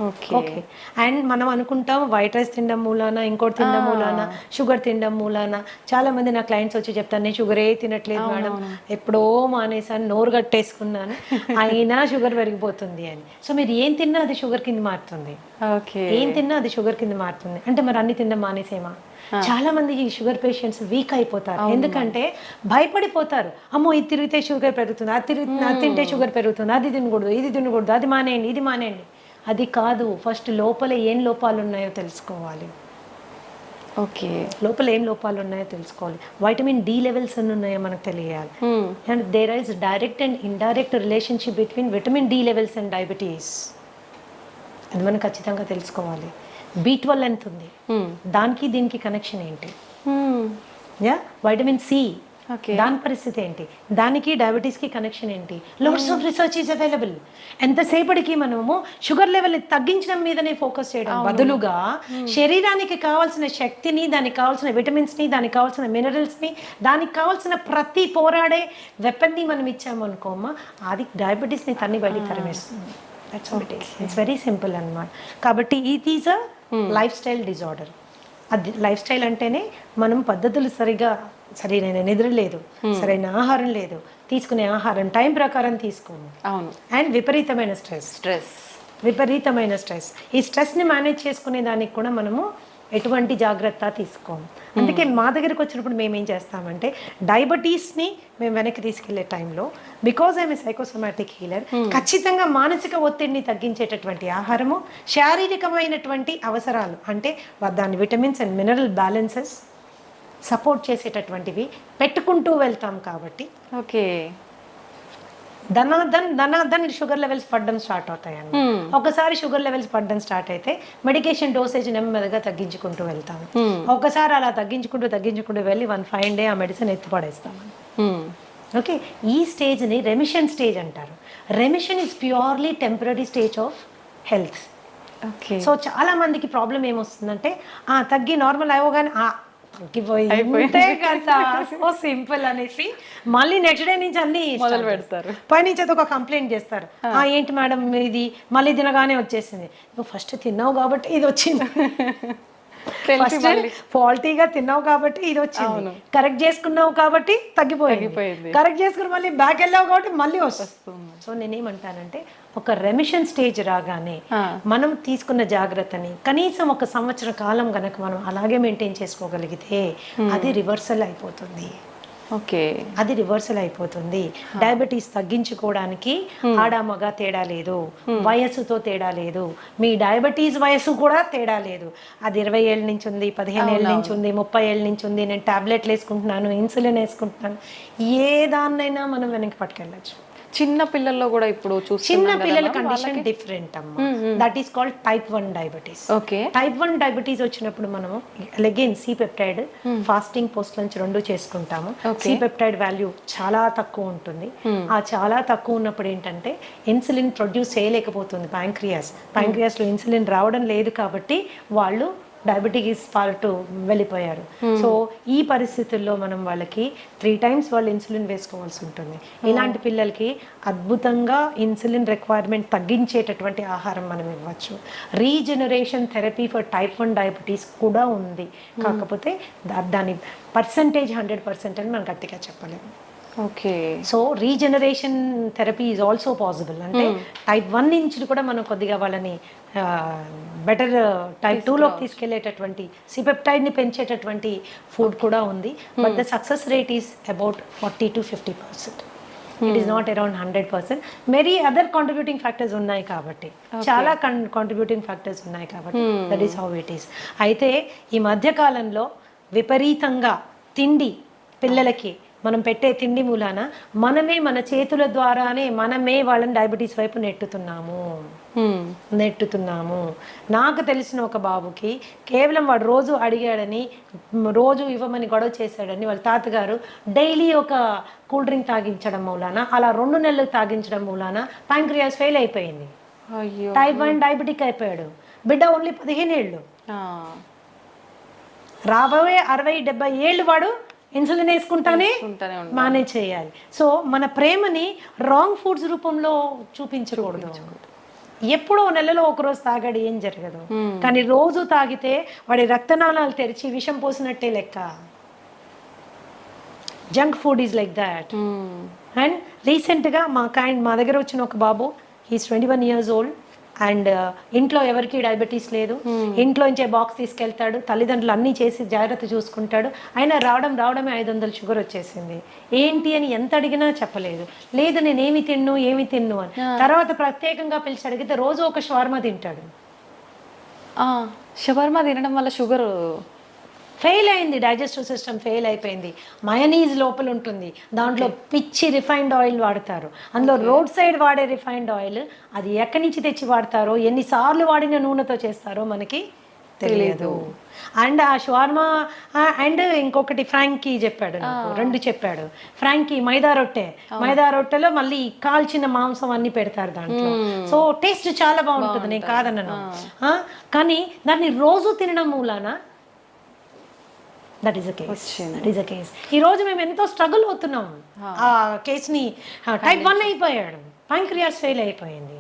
Okay okay, and మనం అనుకుంటాం వైట్ రైస్ తినడం మూలాన, ఇంకోటి తినడం మూలాన, షుగర్ తినడం మూలాన. చాలా మంది నా క్లయింట్స్ వచ్చి చెప్తాను, నేను షుగరే తినట్లేదు మేడం, ఎప్పుడో మానేసాను, నోరు కట్టేసుకున్నాను, అయినా షుగర్ పెరిగిపోతుంది అని. సో మీరు ఏం తిన్నా అది షుగర్ కింద మారుతుంది, ఓకే ఏం తిన్నా అది షుగర్ కింద మారుతుంది. అంటే మరి అన్ని తినడం మానేసేమా? చాలా మంది ఈ షుగర్ పేషెంట్స్ వీక్ అయిపోతారు, ఎందుకంటే భయపడిపోతారు. అమ్మో ఇది తిరిగితే షుగర్ పెరుగుతుంది, అది తింటే షుగర్ పెరుగుతుంది, అది తినకూడదు, ఇది తినకూడదు, అది మానేయండి, ఇది మానేయండి. అది కాదు, ఫస్ట్ లోపల ఏం లోపాలు ఉన్నాయో తెలుసుకోవాలి. ఓకే, లోపల ఏం లోపాలు ఉన్నాయో తెలుసుకోవాలి. వైటమిన్ డి లెవెల్స్ ఎన్ని ఉన్నాయో మనకు తెలియాలి. And there is direct and indirect relationship between vitamin D levels and diabetes. అది మనం ఖచ్చితంగా తెలుసుకోవాలి. B12 ఎంత ఉంది, దానికి దీనికి కనెక్షన్ ఏంటి? యా, వైటమిన్ సి, దాని పరిస్థితి ఏంటి, దానికి డయాబెటీస్కి కనెక్షన్ ఏంటి? Lots of research is available. ఎంతసేపటికి మనము షుగర్ లెవెల్ని తగ్గించడం మీదనే ఫోకస్ చేయడం బదులుగా శరీరానికి కావాల్సిన శక్తిని, దానికి కావాల్సిన విటమిన్స్ని, దానికి కావాల్సిన మినరల్స్ని, దానికి కావాల్సిన ప్రతి పోరాడే వెపన్ని మనం ఇచ్చాము అనుకోమా, అది డయాబెటీస్ని తన్ని బయటికి తరిమేస్తుంది. That's what it is. It's very simple అన్నమాట. కాబట్టి it is a lifestyle disorder. అది లైఫ్ స్టైల్ అంటేనే మనం పద్ధతులు సరైన నిద్ర లేదు, సరైన ఆహారం లేదు, తీసుకునే ఆహారం టైం ప్రకారం తీసుకోము, అవును, అండ్ విపరీతమైన స్ట్రెస్. ఈ స్ట్రెస్ని మేనేజ్ చేసుకునే దానికి కూడా మనము ఎటువంటి జాగ్రత్త తీసుకోము. అందుకే మా దగ్గరికి వచ్చినప్పుడు మేము ఏం చేస్తామంటే, డయాబెటీస్ని మేము వెనక్కి తీసుకెళ్లే టైంలో, because I'm a psychosomatic healer, ఖచ్చితంగా మానసిక ఒత్తిడిని తగ్గించేటటువంటి ఆహారము, శారీరకమైనటువంటి అవసరాలు అంటే దాని vitamins and mineral balances support చేసేటటువంటివి పెట్టుకుంటూ వెళ్తాం. కాబట్టి ఓకే, ధనాధన్ షుగర్ లెవెల్స్ పడడం స్టార్ట్ అవుతాయండి. ఒకసారి షుగర్ లెవెల్స్ పడడం స్టార్ట్ అయితే మెడికేషన్ డోసేజ్ నెమ్మదిగా తగ్గించుకుంటూ వెళ్తాము. ఒకసారి అలా తగ్గించుకుంటూ వెళ్ళి 1 fine day ఆ మెడిసిన్ ఎత్తిపడేస్తాము. ఓకే, ఈ స్టేజ్ని రెమిషన్ స్టేజ్ అంటారు. Remission is purely temporary stage of health. Okay, so చాలా మందికి ప్రాబ్లం ఏమొస్తుందంటే, తగ్గి నార్మల్ అవ్వగానే తగ్గిపోయింది కదా, సో సింపుల్ అనేసి మళ్ళీ నెక్స్ట్ డే నుంచి అన్ని మొదలు పెడతారు. పైనుంచి అది ఒక కంప్లైంట్ చేస్తారు, ఏంటి మేడం ఇది మళ్ళీ తినగానే వచ్చేసింది. నువ్వు ఫస్ట్ తిన్నావు కాబట్టి ఇది వచ్చింది, ఫస్ట్ ఫాల్టీగా తిన్నావు కాబట్టి ఇది వచ్చింది, కరెక్ట్ చేసుకున్నావు కాబట్టి తగ్గిపోయింది, కరెక్ట్ చేసుకుని మళ్ళీ బ్యాక్ వెళ్ళావు కాబట్టి మళ్ళీ వస్తుంది. సో నేనేమంటానంటే, ఒక రెమిషన్ స్టేజ్ రాగానే మనం తీసుకున్న జాగ్రత్తని కనీసం 1 సంవత్సర కాలం గనక మనం అలాగే మెయింటైన్ చేసుకోగలిగితే అది రివర్సల్ అయిపోతుంది. ఓకే, అది రివర్సల్ అయిపోతుంది. డయాబెటీస్ తగ్గించుకోవడానికి ఆడ మగ తేడా లేదు, వయస్సుతో తేడా లేదు, మీ డయాబెటీస్ వయస్సు కూడా తేడా లేదు. అది 20 ఏళ్ళ నుంచి ఉంది, 15 ఏళ్ళ నుంచి ఉంది, 30 ఏళ్ళ నుంచి ఉంది, నేను టాబ్లెట్లు వేసుకుంటున్నాను, ఇన్సులిన్ వేసుకుంటున్నాను, ఏ దాన్నైనా మనం వెనక్కి పట్టుకెళ్ళచ్చు. చిన్న పిల్లల్లో కూడా ఇప్పుడు చిన్న పిల్లల కండిషన్ డిఫరెంట్ అమ్మా. That is called type 1 diabetes. Okay, type 1 diabetes వచ్చినప్పుడు మనము again C peptide fasting post lunch 2 చేసుకుంటాము. సి పెప్టైడ్ వాల్యూ చాలా తక్కువ ఉంటుంది. ఆ చాలా తక్కువ ఉన్నప్పుడు ఏంటంటే ఇన్సులిన్ ప్రొడ్యూస్ చేయలేకపోతుంది ప్యాంక్రియాస్ లో ఇన్సులిన్ రావడం లేదు కాబట్టి వాళ్ళు డయాబెటీస్ పార్ట్ వెళ్ళిపోయారు. సో ఈ పరిస్థితుల్లో మనం వాళ్ళకి 3 times వాళ్ళు ఇన్సులిన్ వేసుకోవాల్సి ఉంటుంది. ఇలాంటి పిల్లలకి అద్భుతంగా ఇన్సులిన్ రిక్వైర్మెంట్ తగ్గించేటటువంటి ఆహారం మనం ఇవ్వచ్చు. Regeneration therapy for type 1 diabetes కూడా ఉంది. కాకపోతే దాని పర్సంటేజ్ 100% అని మనం గట్టిగా చెప్పలేము. Okay, so regeneration therapy is also possible. అంటే టైప్ 1 నుంచి కూడా మనం కొద్దిగా వాళ్ళని బెటర్ టైప్ 2లోకి తీసుకెళ్లేటటువంటి సిపెప్టైడ్ని పెంచేటటువంటి ఫుడ్ కూడా ఉంది. But the success rate is about 40 to 50%. It is not around 100%. Many other contributing factors ఉన్నాయి కాబట్టి, చాలా కాంట్రిబ్యూటింగ్ ఫ్యాక్టర్స్ ఉన్నాయి కాబట్టి that is how it is. అయితే ఈ మధ్యకాలంలో విపరీతంగా తిండి, పిల్లలకి మనం పెట్టే తిండి మూలాన మనమే మన చేతుల ద్వారానే మనమే వాళ్ళని డయాబెటీస్ వైపు నెట్టుతున్నాము. నాకు తెలిసిన ఒక బాబుకి కేవలం వాడు రోజు అడిగాడని, రోజు ఇవ్వమని గొడవ చేశాడని వాళ్ళ తాతగారు డైలీ ఒక కూల్ డ్రింక్ తాగించడం మూలాన, అలా 2 నెలలు తాగించడం మూలాన ప్యాంక్రియాస్ ఫెయిల్ అయిపోయింది. టైప్ 1 డయాబెటిక్ అయిపోయాడు. బిడ్డ ఓన్లీ 15 ఏళ్ళు. రాబోయే 60-70 ఏళ్ళు వాడు ఇన్సులిన్ వేసుకుంటానే వేసుకుంటానే ఉండాలి. మేనేజ్ చేయాలి. సో మన ప్రేమని రాంగ్ ఫుడ్స్ రూపంలో చూపించకూడదు. ఎప్పుడో నెలలో ఒకరోజు తాగాడు ఏం జరగదు, కానీ రోజు తాగితే వాడి రక్తనాళాలు తెరిచి విషం పోసినట్టే లెక్క. Junk food is like that. And రీసెంట్గా మా దగ్గర వచ్చిన ఒక బాబు, హీస్ 21 years old, అండ్ ఇంట్లో ఎవరికి డయాబెటీస్ లేదు, ఇంట్లో నుంచే బాక్స్ తీసుకెళ్తాడు, తల్లిదండ్రులు అన్నీ చేసి జాగ్రత్త చూసుకుంటాడు. అయినా రావడమే 500 షుగర్ వచ్చేసింది. ఏంటి అని ఎంత అడిగినా చెప్పలేదు. లేదు నేను ఏమి తిన్ను అని. తర్వాత ప్రత్యేకంగా పిలిచి అడిగితే రోజు ఒక షవర్మా తింటాడు. షవర్మా తినడం వల్ల షుగర్ ఫెయిల్ అయింది, డైజెస్టివ్ సిస్టమ్ ఫెయిల్ అయిపోయింది. మయోనీస్ లోపల ఉంటుంది, దాంట్లో పిచ్చి రిఫైన్డ్ ఆయిల్ వాడతారు. అందులో రోడ్ సైడ్ వాడే రిఫైన్డ్ ఆయిల్, అది ఎక్కడి నుంచి తెచ్చి వాడతారో, ఎన్నిసార్లు వాడిన నూనెతో చేస్తారో మనకి తెలియదు. అండ్ ఆ షవర్మా అండ్ ఇంకొకటి ఫ్రాంకీ చెప్పాడు నాకు, 2 చెప్పాడు. ఫ్రాంకీ మైదా రొట్టెలో మళ్ళీ కాల్చిన మాంసం అన్ని పెడతారు దాంట్లో. సో టేస్ట్ చాలా బాగుంటుంది, నేను కాదన్నాను. కానీ దాన్ని రోజు తినడం మూలాన దట్ ఈస్ అ కేస్. ఈ రోజు మేము ఎంతో స్ట్రగుల్ అవుతున్నాం. ఆ కేసుని టైప్ 1 అయిపోయాడు, ప్యాంక్రియాస్ ఫెయిల్ అయిపోయింది.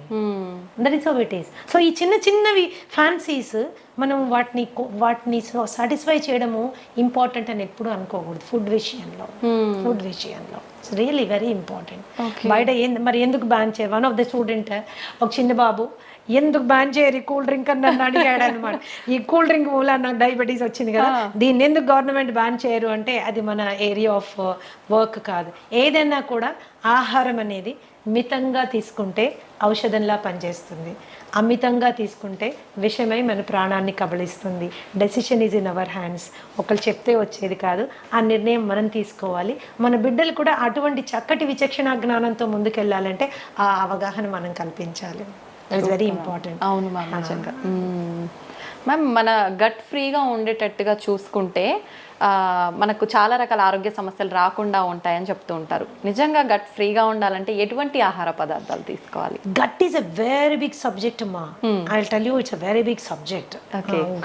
That is how it is. So ఈ చిన్నవి ఫ్యాన్సీస్ మనం వాటిని సాటిస్ఫై చేయడము ఇంపార్టెంట్ అని ఎప్పుడు అనుకోకూడదు. ఫుడ్ విషయంలో ఇట్స్ రియల్లీ వెరీ ఇంపార్టెంట్. బయట మరి ఎందుకు బ్యాన్ చేయాలి? వన్ ఆఫ్ ద స్టూడెంట్, ఒక చిన్న బాబు, ఎందుకు బ్యాన్ చేయరు కూల్ డ్రింక్ అని నన్ను అడిగాడు అనమాట. ఈ కూల్ డ్రింక్ మూల నాకు డయాబెటీస్ వచ్చింది కదా, దీన్ని ఎందుకు గవర్నమెంట్ బ్యాన్ చేయరు అంటే అది మన ఏరియా ఆఫ్ వర్క్ కాదు. ఏదైనా కూడా ఆహారం అనేది మితంగా తీసుకుంటే ఔషధంలా పనిచేస్తుంది, అమితంగా తీసుకుంటే విషమై మన ప్రాణాన్ని కబళిస్తుంది. Decision is in our hands. ఒకళ్ళు చెప్తే వచ్చేది కాదు, ఆ నిర్ణయం మనం తీసుకోవాలి. మన బిడ్డలు కూడా అటువంటి చక్కటి విచక్షణ జ్ఞానంతో ముందుకెళ్ళాలంటే ఆ అవగాహన మనం కల్పించాలి. That's very important. అవును మ్యామ్, నిజంగా. మ్యామ్, మన గట్ ఫ్రీగా ఉండేటట్టుగా చూసుకుంటే మనకు చాలా రకాల ఆరోగ్య సమస్యలు రాకుండా ఉంటాయని చెప్తూ ఉంటారు. నిజంగా గట్ ఫ్రీగా ఉండాలంటే ఎటువంటి ఆహార పదార్థాలు తీసుకోవాలి? Gut is a very big subject అమ్మా. I will tell you, it's a very big subject.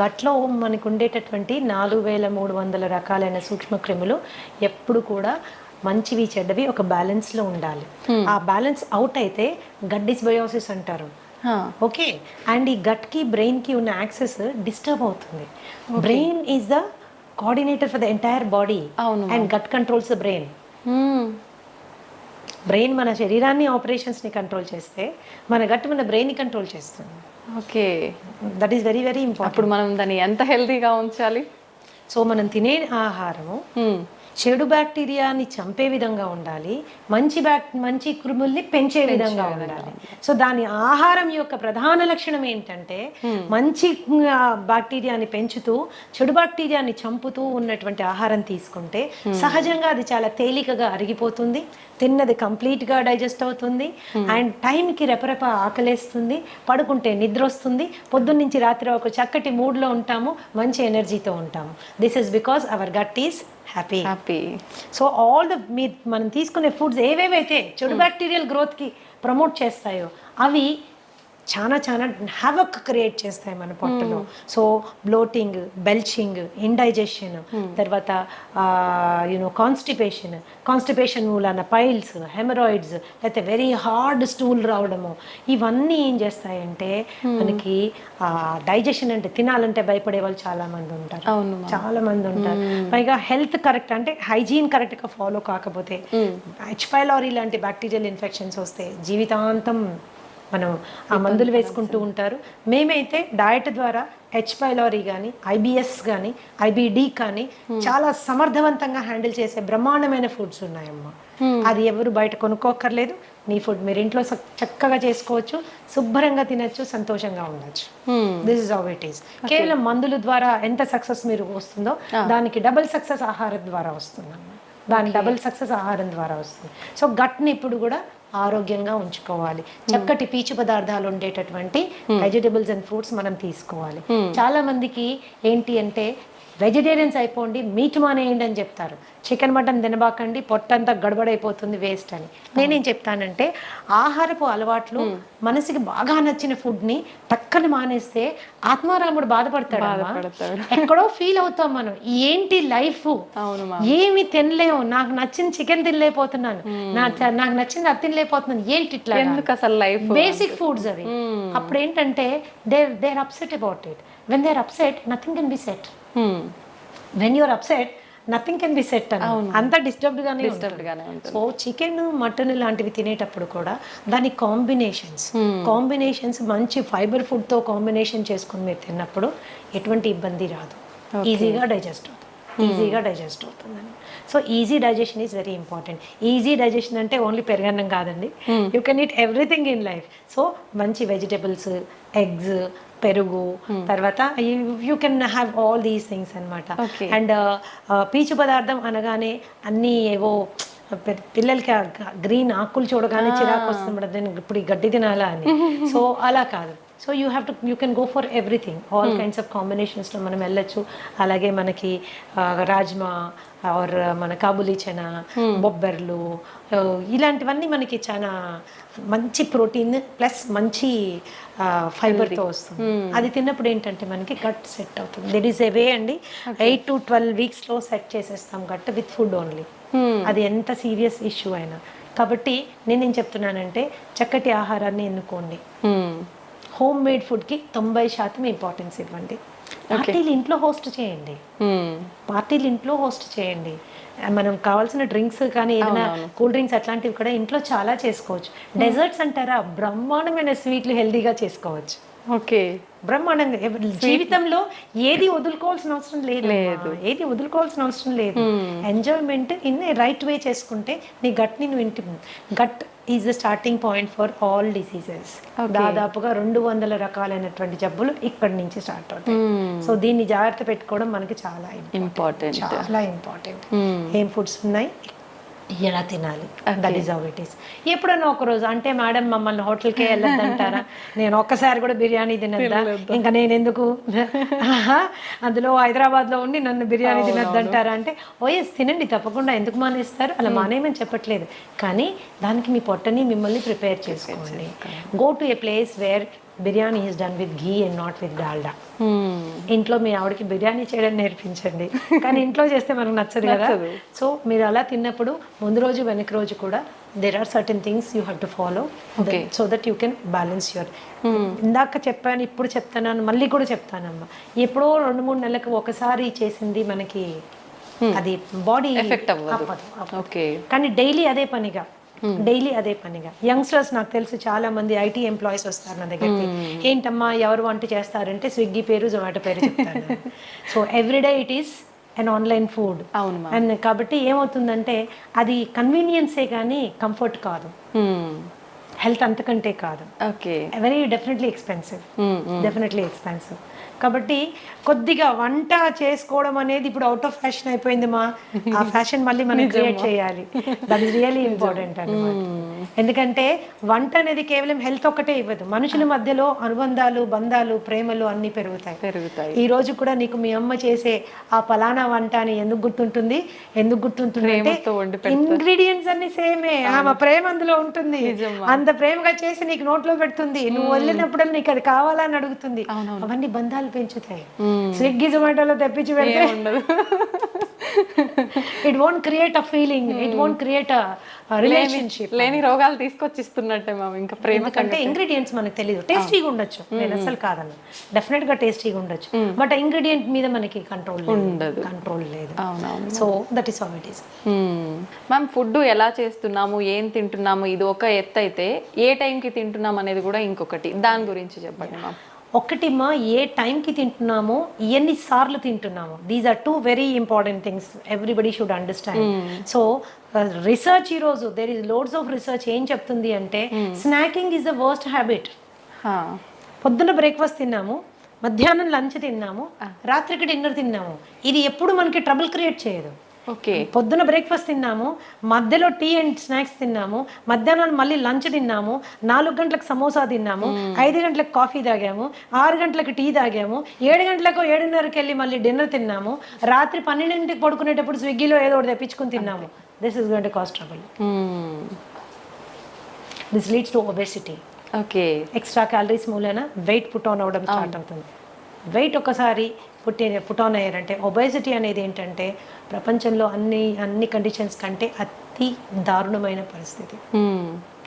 గట్లో మనకు ఉండేటటువంటి 4300 రకాలైన సూక్ష్మ క్రిములు ఎప్పుడు కూడా మంచివి చెడ్డవి ఒక బ్యాలెన్స్లో ఉండాలి. ఆ బ్యాలెన్స్ అవుట్ అయితే గట్ డిస్బయోసిస్ అంటారు. ఓకే, అండ్ ఈ గట్కి బ్రెయిన్కి ఉన్న యాక్సెస్ డిస్టర్బ్ అవుతుంది. Brain is the coordinator for the entire body and gut controls the brain. Brain మన శరీరాన్ని ఆపరేషన్స్ని కంట్రోల్ చేస్తే మన గట్ మన బ్రెయిన్ని కంట్రోల్ చేస్తుంది. Okay, that is very very important. అప్పుడు మనం దాన్ని ఎంత హెల్తీగా ఉంచాలి? సో మనం తినే ఆహారము చెడు బ్యాక్టీరియాని చంపే విధంగా ఉండాలి, మంచి క్రిముల్ని పెంచే విధంగా ఉండాలి. సో దాని ఆహారం యొక్క ప్రధాన లక్షణం ఏంటంటే మంచి బ్యాక్టీరియాని పెంచుతూ చెడు బ్యాక్టీరియాని చంపుతూ ఉన్నటువంటి ఆహారం తీసుకుంటే సహజంగా అది చాలా తేలికగా అరిగిపోతుంది, తిన్నది కంప్లీట్గా డైజెస్ట్ అవుతుంది, అండ్ టైంకి రెపరెప ఆకలేస్తుంది, పడుకుంటే నిద్ర వస్తుంది, పొద్దున్నుంచి రాత్రి ఒక చక్కటి మూడ్లో ఉంటాము, మంచి ఎనర్జీతో ఉంటాము. This is because our gut is happy. So all the మనం తీసుకునే ఫుడ్స్ ఏవేవైతే చెడు బ్యాక్టీరియల్ గ్రోత్కి ప్రమోట్ చేస్తాయో అవి చాలా హ్యావక్ క్రియేట్ చేస్తాయి మన పొట్టలో. సో బ్లోటింగ్, బెల్చింగ్, ఇండైజెషన్, తర్వాత కాన్స్టిపేషన్ మూలాన పైల్స్, హెమరాయిడ్స్, లేకపోతే వెరీ హార్డ్ స్టూల్ రావడము, ఇవన్నీ ఏం చేస్తాయంటే మనకి డైజెషన్ అంటే తినాలంటే భయపడే వాళ్ళు చాలా మంది ఉంటారు. పైగా హెల్త్ కరెక్ట్ అంటే హైజీన్ కరెక్ట్గా ఫాలో కాకపోతే హెచ్ పైలోరీ లాంటి బ్యాక్టీరియల్ ఇన్ఫెక్షన్స్ వస్తే జీవితాంతం మనం ఆ మందులు వేసుకుంటూ ఉంటారు. మేమైతే డయట్ ద్వారా హెచ్ పైలోరీ కానీ, ఐబిఎస్ కానీ, ఐబిడి కానీ చాలా సమర్థవంతంగా హ్యాండిల్ చేసే బ్రహ్మాండమైన ఫుడ్స్ ఉన్నాయమ్మా. అది ఎవరు బయట కొనుక్కోక్కర్లేదు. మీ ఫుడ్ మీరు ఇంట్లో చక్కగా చేసుకోవచ్చు, శుభ్రంగా తినచ్చు, సంతోషంగా ఉండొచ్చు. This is how it is. కేవలం మందుల ద్వారా ఎంత సక్సెస్ మీరు వస్తుందో దానికి డబుల్ సక్సెస్ ఆహారం ద్వారా వస్తుందమ్మా. డబుల్ సక్సెస్ ఆహారం ద్వారా వస్తుంది. సో గట్ని ఇప్పుడు కూడా ఆరోగ్యంగా ఉంచుకోవాలి. చక్కటి పీచు పదార్థాలు ఉండేటటువంటి వెజిటబుల్స్ అండ్ ఫ్రూట్స్ మనం తీసుకోవాలి. చాలా మందికి ఏంటి అంటే వెజిటేరియన్స్ అయిపోండి, మీట్ మానేయండి అని చెప్తారు. చికెన్ మటన్ తినబాకండి, పొట్టంతా గడబడైపోతుంది, వేస్ట్ అని. నేనేం చెప్తానంటే ఆహారపు అలవాట్లు మనసుకి బాగా నచ్చిన ఫుడ్ని టక్కన మానేస్తే ఆత్మారాముడు బాధపడతాడు. ఎక్కడో ఫీల్ అవుతాం మనం, ఏంటి లైఫ్, ఏమి తినలేము, నాకు నచ్చిన చికెన్ తినలేకపోతున్నాను, నాకు నచ్చింది అది తినలేకపోతున్నాను, ఏంటి ఇట్లా, అసలు లైఫ్ బేసిక్ ఫుడ్స్ అవి. అప్పుడు ఏంటంటే they are upset about it. When they are upset nothing can be set. When you're upset nothing can be set అని, అంతా డిస్టర్బ్డ్ గానే ఉంటుంది. సో చికెన్ మటన్ లాంటివి తినేటప్పుడు కూడా దాని కాంబినేషన్స్ మంచి ఫైబర్ ఫుడ్ తో కాంబినేషన్ చేసుకుని మీరు తిన్నప్పుడు ఎటువంటి ఇబ్బంది రాదు, ఈజీగా డైజెస్ట్ అవుతుందని. So easy digestion is very important. Easy digestion అంటే ఓన్లీ పెరుగన్నం కాదండి, you can eat everything in life. So మంచి వెజిటబుల్స్, ఎగ్స్, పెరుగు, తర్వాత you can have all these things అనమాట. అండ్ పీచు పదార్థం అనగానే అన్నీ ఏవో పిల్లలకి గ్రీన్ ఆకులు చూడగానే చిరాకు వస్తుంది, ఇప్పుడు ఈ గడ్డి తినాలా అని. సో అలా కాదు. So you can go for everything, all kinds of కాంబినేషన్స్లో మనం వెళ్ళొచ్చు. అలాగే మనకి రాజ్మా ఆర్ మన కాబూలీ చనా, బొబ్బర్లు, ఇలాంటివన్నీ మనకి చాలా మంచి ప్రోటీన్ ప్లస్ మంచి ఫైబర్తో వస్తుంది. అది తిన్నప్పుడు ఏంటంటే మనకి గట్ సెట్ అవుతుంది. దట్ ఈస్ ఏ వే అండి. 8 to 12 వీక్స్లో సెట్ చేసేస్తాం గట్ విత్ ఫుడ్ ఓన్లీ. అది ఎంత సీరియస్ ఇష్యూ అయినా. కాబట్టి నేనేం చెప్తున్నానంటే చక్కటి ఆహారాన్ని ఎన్నుకోండి. హోమ్ మేడ్ ఫుడ్కి 90% ఇంపార్టెన్స్ ఇవ్వండి. పార్టీలు ఇంట్లో హోస్ట్ చేయండి. మనం కావాల్సిన డ్రింక్స్ కానీ ఏదైనా కూల్ డ్రింక్స్ అట్లాంటివి కూడా ఇంట్లో చాలా చేసుకోవచ్చు. డెజర్ట్స్ అంటారా, బ్రహ్మాండమైన స్వీట్లు హెల్దీగా చేసుకోవచ్చు. ఓకే, బ్రహ్మాండంగా. జీవితంలో ఏది వదులుకోవాల్సిన అవసరం లేదు, ఎంజాయ్మెంట్ ఇన్ రైట్ వే చేసుకుంటే నీ గట్ని gut is the starting point for all diseases. దాదాపుగా 200 రకాలైనటువంటి జబ్బులు ఇక్కడి నుంచి స్టార్ట్ అవుతాయి. సో దీన్ని జాగ్రత్త పెట్టుకోవడం మనకి చాలా ఇంపార్టెంట్. ఏం ఫుడ్స్ ఉన్నాయి, ఎలా తినాలి, that is how it is. ఎప్పుడన్నా ఒకరోజు అంటే మేడం మమ్మల్ని హోటల్కే వెళ్ళొద్దంటారా, నేను ఒక్కసారి కూడా బిర్యానీ తినద్దా, ఇంకా నేను ఎందుకు అందులో హైదరాబాద్లో ఉండి నన్ను బిర్యానీ తినద్దంటారా అంటే, ఓఎస్ తినండి తప్పకుండా, ఎందుకు మానేస్తారు, అలా మానేయమని చెప్పట్లేదు. కానీ దానికి మీ పొట్టని మిమ్మల్ని ప్రిపేర్ చేసుకోండి. Go to A place where biryani is done with ghee and not with Dalda. ఇంట్లో మీ ఆవిడకి బిర్యానీ చేయడం నేర్పించండి, కానీ ఇంట్లో చేస్తే మనకు నచ్చదు కదా. సో మీరు అలా తిన్నప్పుడు ముందు రోజు వెనక రోజు కూడా there are certain things you have to follow so that you can balance your. ఇందాక చెప్పాను, ఇప్పుడు చెప్తాను, మళ్ళీ కూడా చెప్తానమ్మా, ఎప్పుడో 2-3 నెలలకు ఒకసారి చేసింది మనకి అది బాడీ ఎఫెక్ట్ అవ్వదు. కానీ డైలీ అదే పనిగా యంగ్స్టర్స్, నాకు తెలుసు చాలా మంది ఐటీ ఎంప్లాయీస్ వస్తారు నా దగ్గరికి, ఏంటమ్మా ఎవరు వంట చేస్తారంటే స్విగ్గీ పేరు, జొమాటో పేరు చెప్తాను. So everyday it is and online food. And కాబట్టి ఏమవుతుందంటే అది కన్వీనియన్సే కానీ కంఫర్ట్ కాదు, హెల్త్ అంతకంటే కాదు. Very definitely expensive. కాబట్టి కొద్దిగా వంట చేసుకోవడం అనేది ఇప్పుడు అవుట్ ఆఫ్ ఫ్యాషన్ అయిపోయింది మా, ఆ ఫ్యాషన్ మళ్ళీ మనం క్రియేట్ చేయాలి. దట్ ఈస్ రియల్లీ ఇంపార్టెంట్ అన్నమాట. ఎందుకంటే వంట అనేది కేవలం హెల్త్ ఒక్కటే ఇవ్వదు, మనుషుల మధ్యలో అనుబంధాలు, బంధాలు, ప్రేమలు అన్ని పెరుగుతాయి. ఈ రోజు కూడా నీకు మీ అమ్మ చేసే ఆ పలానా వంట అని ఎందుకు గుర్తుంటుంది అంటే ఇంగ్రీడియంట్స్ అన్ని సేమే, ఆమె ప్రేమ అందులో ఉంటుంది, అంత ప్రేమగా చేసి నీకు నోట్లో పెడుతుంది, నువ్వు వెళ్ళినప్పుడు నీకు అది కావాలని అడుగుతుంది. అవన్నీ బంధాలు పెంచుతాయి. స్విగ్గీ జొమాటోలో తెప్పించి పెడితే it won't create a feeling, it won't create a relationship. లేని రోగాలు తీసుకొచ్చిస్తున్నట్టే మ్యామ్. ఇంకా ప్రేమ కంటే ఇంగ్రీడియంట్స్ మనకు తెలియదు. టేస్టీగా ఉండొచ్చు, నేను అసలు కాదన్న, డెఫినెట్ గా టేస్టీగా ఉండొచ్చు, బట్ ఇంగ్రీడియంట్ మీద మనకి కంట్రోల్ లేదు. So that is how it is. Ma'am food ఎలా చేస్తున్నాము, ఏం తింటున్నాము, ఇది ఒక ఎత్తు అయితే ఏ టైంకి తింటున్నాం అనేది కూడా ఇంకొకటి, దాని గురించి చెప్పండి మ్యామ్. ఒకటిమా, ఏ టైంకి తింటున్నామో, ఎన్నిసార్లు తింటున్నామో, these are 2 very important things everybody should understand. So research ఈరోజు there is loads of research ఏం చెప్తుంది అంటే snacking is the worst habit. పొద్దున్న బ్రేక్ఫాస్ట్ తిన్నాము, మధ్యాహ్నం లంచ్ తిన్నాము, రాత్రికి డిన్నర్ తిన్నాము, ఇది ఎప్పుడు మనకి ట్రబుల్ క్రియేట్ చేయదు. ఓకే. పొద్దున బ్రేక్ఫాస్ట్ తిన్నాము, మధ్యలో టీ అండ్ స్నాక్స్ తిన్నాము, మధ్యాహ్నం మళ్ళీ లంచ్ తిన్నాము, 4 గంటలకు సమోసా తిన్నాము, 5 గంటలకు కాఫీ తాగాము, 6 గంటలకు టీ తాగాము, 7 గంటలకు 7:30కి వెళ్ళి మళ్ళీ డిన్నర్ తిన్నాము, రాత్రి 12ంటికి పడుకునేటప్పుడు స్విగ్గీలో ఏదో ఒకటి తెప్పించుకుని తిన్నాము. This is going to cost trouble. This leads to obesity. Okay. Extra calories మూలన వెయిట్ పుట్ ఆన్ అవ్వడం స్టార్ట్ అవుతుంది. వెయిట్ ఒకసారి పుట్ ఆన్ అయ్యారంటే ఒబెసిటీ అనేది ఏంటంటే ప్రపంచంలో అన్ని కండిషన్స్ కంటే అతి దారుణమైన పరిస్థితి.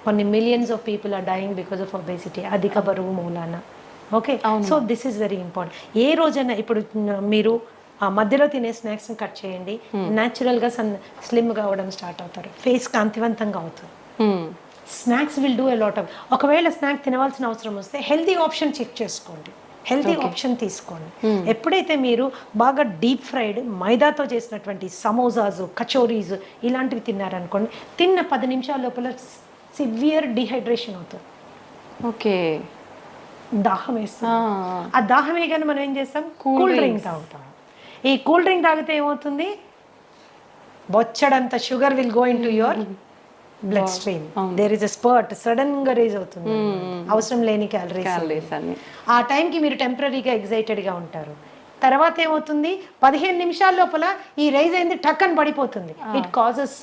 కొన్ని millions of people are dying because of obesity, అధిక బరువు మూలాన. Okay, so this is very important. ఏ రోజైనా ఇప్పుడు మీరు ఆ మధ్యలో తినే స్నాక్స్ కట్ చేయండి, న్యాచురల్గా స్లిమ్గా అవ్వడం స్టార్ట్ అవుతారు, ఫేస్ కాంతివంతంగా అవుతుంది. Snacks will do a lot of. ఒకవేళ స్నాక్ తినవలసిన అవసరం వస్తే హెల్తీ ఆప్షన్ చెక్ చేసుకోండి, హెల్తీ ఆప్షన్ తీసుకోండి. ఎప్పుడైతే మీరు బాగా డీప్ ఫ్రైడ్ మైదాతో చేసినటువంటి సమోసాస్, కచోరీస్ ఇలాంటివి తిన్నారనుకోండి, తిన్న 10 నిమిషాల లోపల సివియర్ డిహైడ్రేషన్ అవుతుంది. ఓకే. దాహం వేస్తుంది. ఆ దాహం వేయగానే మనం ఏం చేస్తాం, కూల్ డ్రింక్ తాగుతాం. ఈ కూల్ డ్రింక్ తాగితే ఏమవుతుంది, బొచ్చడంత sugar will go into your bloodstream. There is a spurt, sudden గా రేజ్ అవుతుంది, అవసరం లేని క్యాలరీస్. ఆ టైంకి మీరు టెంపరీగా ఎగ్జైటెడ్గా ఉంటారు. తర్వాత ఏమవుతుంది, 15 నిమిషాల లోపల ఈ రైజ్ అయింది టక్ అని పడిపోతుంది. It causes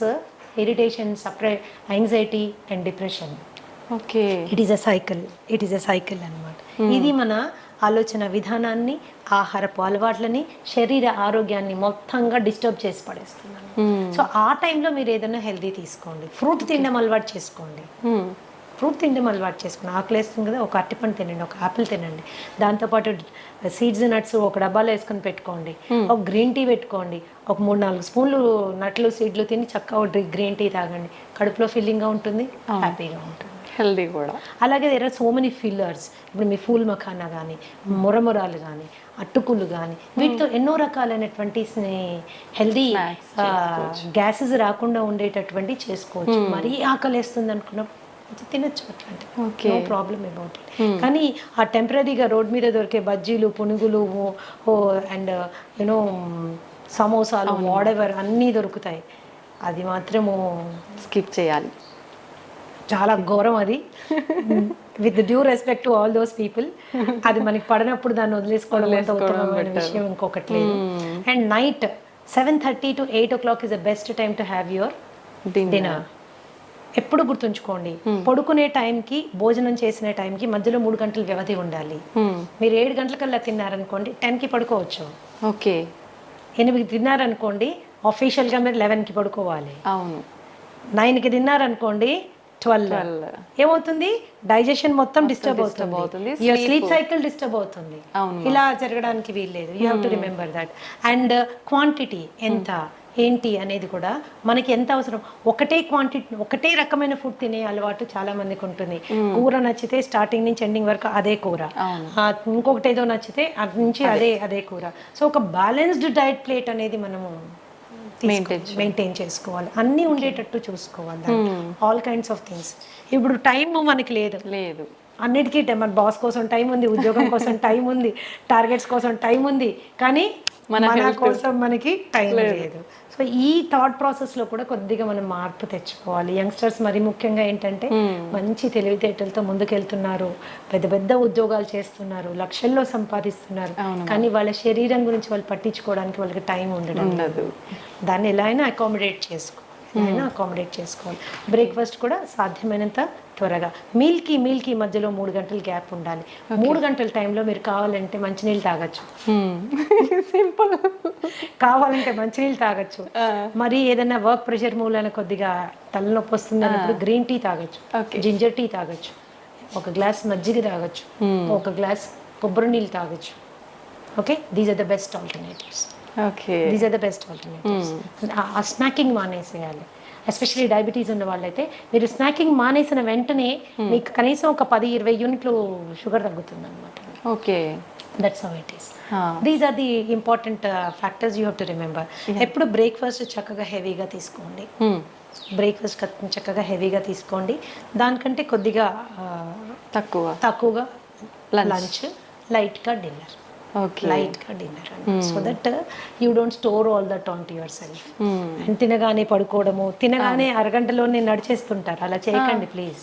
irritation, anxiety and depression. Okay. It is a cycle అన్నమాట. ఇది మన ఆలోచన విధానాన్ని, ఆహారపు అలవాట్లని, శరీర ఆరోగ్యాన్ని మొత్తంగా డిస్టర్బ్ చేసి పడేస్తున్నాను. సో ఆ టైంలో మీరు ఏదైనా హెల్దీ తీసుకోండి, ఫ్రూట్ తినడం అలవాటు చేసుకోండి. ఆకలి వేస్తుంది కదా, ఒక అరటిపండు తినండి, ఒక ఆపిల్ తినండి, దాంతోపాటు సీడ్స్ నట్స్ ఒక డబ్బాలో వేసుకొని పెట్టుకోండి, ఒక గ్రీన్ టీ పెట్టుకోండి, ఒక 3-4 స్పూన్లు నట్లు సీడ్లు తిని చక్కగా గ్రీన్ టీ తాగండి. కడుపులో ఫీలింగ్గా ఉంటుంది, హ్యాపీగా ఉంటుంది, హెల్దీ కూడా. అలాగే there are so many fillers. ఇప్పుడు మీ ఫూల్ మఖానా కానీ, మురమురాలు కానీ, అట్టుకులు కానీ, వీటితో ఎన్నో రకాలైనటువంటి హెల్దీ గ్యాసెస్ రాకుండా ఉండేటటువంటి చేసుకోవచ్చు. మరీ ఆకలి వేస్తుంది అనుకున్నప్పుడు తినచ్చు, అట్లాంటి నో ప్రాబ్లమ్ అబౌట్ ఇట్. కానీ ఆ టెంపరీగా రోడ్ మీద దొరికే బజ్జీలు, పునుగులు అండ్ యూనో సమోసాలు, వాడెవర్ అన్నీ దొరుకుతాయి, అది మాత్రము స్కిప్ చేయాలి. చాలా ఘోరం అది. With due respect to all those people, అది మనకి పడినప్పుడు దాన్ని వదిలేసుకోవడం ఉత్తమమైన విషయం ఇంకొకటి లేదు. And night 7:30 to 8 o'clock is the best time to have your dinner. ఎప్పుడు గుర్తుంచుకోండి, పడుకునే టైంకి, భోజనం చేసిన టైంకి మధ్యలో 3 గంటల వ్యవధి ఉండాలి. మీరు 7 గంటలకల్లా తిన్నారనుకోండి, 10కి పడుకోవచ్చు. ఓకే. 8కి తిన్నారనుకోండి, ఆఫీషియల్గా మీరు 11కి పడుకోవాలి. అవును. 9కి తిన్నారనుకోండి, 12 ఏమవుతుంది, డైజెషన్ మొత్తం డిస్టర్బ్ అవుతుంది, యువర్ స్లీప్ సైకిల్ డిస్టర్బ్ అవుతుంది. ఇలా జరగడానికి వీల్లేదు. You have to remember that. And quantity ఎంత ఏంటి అనేది కూడా మనకి ఎంత అవసరం. ఒకటే రకమైన ఫుడ్ తినే అలవాటు చాలా మందికి ఉంటుంది. కూర నచ్చితే స్టార్టింగ్ నుంచి ఎండింగ్ వరకు అదే కూర, ఇంకొకటి ఏదో నచ్చితే అటు నుంచి అదే కూర. సో ఒక బ్యాలెన్స్డ్ డైట్ ప్లేట్ అనేది మనము మెయింటైన్ చేసుకోవాలి, అన్నీ ఉండేటట్టు చూసుకోవాలి, ఆల్ కైండ్స్ ఆఫ్ థింగ్స్. ఇప్పుడు టైం మనకి లేదు, అన్నిటికీ మన బాస్ కోసం టైం ఉంది, ఉద్యోగం కోసం టైం ఉంది, టార్గెట్స్ కోసం టైం ఉంది, కానీ మన కోసం మనకి టైం లేదు. సో ఈ థాట్ ప్రాసెస్లో కూడా కొద్దిగా మనం మార్పు తెచ్చుకోవాలి. యంగ్స్టర్స్ మరి ముఖ్యంగా ఏంటంటే మంచి తెలివితేటలతో ముందుకెళ్తున్నారు, పెద్ద పెద్ద ఉద్యోగాలు చేస్తున్నారు, లక్షల్లో సంపాదిస్తున్నారు, కానీ వాళ్ళ శరీరం గురించి వాళ్ళు పట్టించుకోవడానికి వాళ్ళకి టైం ఉండదు. దాన్ని ఎలా అయినా అకామిడేట్ చేసుకోవాలి. బ్రేక్ఫాస్ట్ కూడా సాధ్యమైనంత త్వరగా, మీల్కి మధ్యలో 3 గంటల గ్యాప్ ఉండాలి. 3 గంటల టైంలో మీరు కావాలంటే మంచినీళ్ళు తాగొచ్చు, సింపుల్. కావాలంటే మంచినీళ్ళు తాగొచ్చు. మరి ఏదైనా వర్క్ ప్రెషర్ మూలన కొద్దిగా తలనొప్పి వస్తుంది అన్నప్పుడు గ్రీన్ టీ తాగొచ్చు, జింజర్ టీ తాగొచ్చు, ఒక గ్లాస్ మజ్జిగ తాగొచ్చు, ఒక గ్లాస్ కొబ్బరి నీళ్ళు తాగొచ్చు. Okay, these are the best alternatives. ఆ స్నాకింగ్ మానేసేయాలి. ఎస్పెషల్లీ డయాబెటీస్ ఉన్న వాళ్ళైతే మీరు స్నాకింగ్ మానేసిన వెంటనే మీకు కనీసం ఒక 10-20 యూనిట్లు షుగర్ తగ్గుతుంది అనమాట. Okay, that's how it is. These are the important factors you have to remember. ఎప్పుడు బ్రేక్ఫాస్ట్ చక్కగా హెవీగా తీసుకోండి, దానికంటే కొద్దిగా తక్కువగా లంచ్, లైట్గా డిన్నర్. ఓకే లైట్గా dinner so that you don't store all that on to your self. And తినగానే పడుకోవడము, తినగానే అరగంటలోనే నడిచేస్తుంటారు, అలా చేయకండి ప్లీజ్.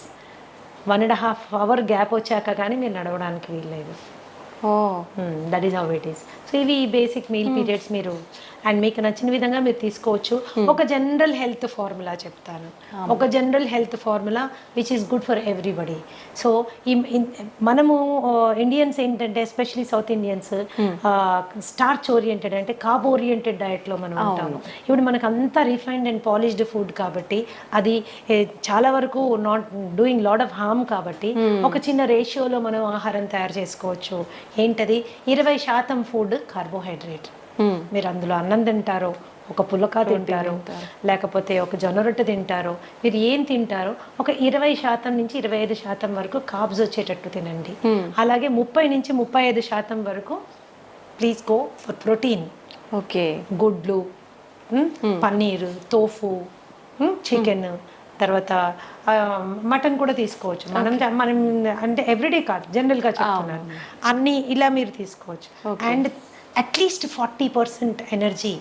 1.5 hour గ్యాప్ వచ్చాక కానీ మీరు నడవడానికి వీల్లేదు. Oh that is how it is. So ఇవి బేసిక్ మీల్ పీరియడ్స్ మీరు అండ్ మీకు నచ్చిన విధంగా మీరు తీసుకోవచ్చు. ఒక జనరల్ హెల్త్ ఫార్ములా చెప్తాను, ఒక general health formula which is good for everybody. So మనము ఇండియన్స్ ఏంటంటే especially south Indians starch oriented అంటే కార్బ్ ఓరియంటెడ్ డయట్లో మనం ఉంటాము. ఇప్పుడు మనకు అంతా రిఫైన్డ్ అండ్ పాలిష్డ్ ఫుడ్ కాబట్టి అది చాలా వరకు not doing lot of harm కాబట్టి ఒక చిన్న రేషియోలో మనం ఆహారం తయారు చేసుకోవచ్చు. ఏంటది? 20% ఫుడ్ కార్బోహైడ్రేట్. మీరు అందులో అన్నం తింటారో, ఒక పులక తింటారో, లేకపోతే ఒక జొన్న రొట్టె తింటారో, మీరు ఏం తింటారో ఒక 20% నుంచి 25% వరకు కార్బ్స్ వచ్చేటట్టు తినండి. అలాగే 30 నుంచి 35% వరకు please go for protein. Okay, గుడ్లు, పన్నీరు, తోఫు, చికెన్, తర్వాత మటన్ కూడా తీసుకోవచ్చు. మనం అంటే ఎవ్రీడే కాదు, జనరల్గా చెప్తున్నాను. అన్నీ ఇలా మీరు తీసుకోవచ్చు. అండ్ అట్లీస్ట్ 40% ఎనర్జీ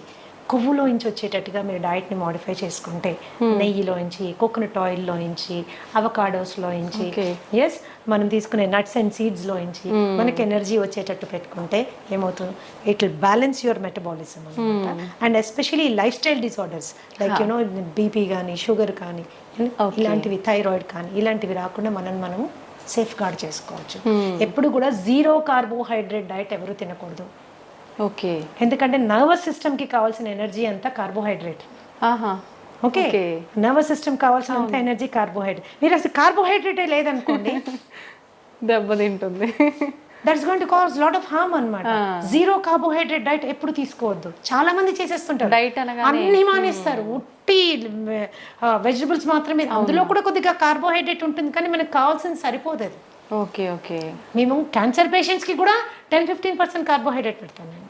కొవ్వులోంచి వచ్చేటట్టుగా మీరు డైట్ని మోడిఫై చేసుకుంటే, నెయ్యిలోంచి, కోకోనట్ ఆయిల్లోంచి, అవకాడోస్లోంచి, ఎస్ మనం తీసుకునే నట్స్ అండ్ సీడ్స్లోంచి మనకి ఎనర్జీ వచ్చేటట్టు పెట్టుకుంటే ఏమవుతుంది? It will balance your metabolism అనమాట. And especially lifestyle disorders like you know BP కానీ, షుగర్ కానీ, ఇలాంటివి, థైరాయిడ్ కానీ, ఇలాంటివి రాకుండా మనము సేఫ్ గార్డ్ చేసుకోవచ్చు. ఎప్పుడు కూడా 0 కార్బోహైడ్రేట్ డైట్ ఎవరు తినకూడదు. ఓకే, ఎందుకంటే నర్వస్ సిస్టమ్కి కావాల్సిన ఎనర్జీ అంతా కార్బోహైడ్రేట్. ఓకే, నర్వస్ సిస్టమ్ కావాల్సినంత ఎనర్జీ కార్బోహైడ్రేట్. మీరు అసలు కార్బోహైడ్రేటే లేదనుకోండి, దెబ్బతింటుంది. That's going to cause lot of harm అన్నమాట. 0 కార్బోహైడ్రేట్ డైట్ ఎప్పుడు తీసుకోవద్దు. చాలా మంది చేసేస్తుంటారు, డైట్ అన్ని మానేస్తారు, ఉట్టి వెజిటబుల్స్ మాత్రమే. అందులో కూడా కొద్దిగా కార్బోహైడ్రేట్ ఉంటుంది, కానీ మనకు కావాల్సింది సరిపోదు అది. ఓకే ఓకే, మేము క్యాన్సర్ పేషెంట్స్కి కూడా 10-15% కార్బోహైడ్రేట్ పెడతాం నేను.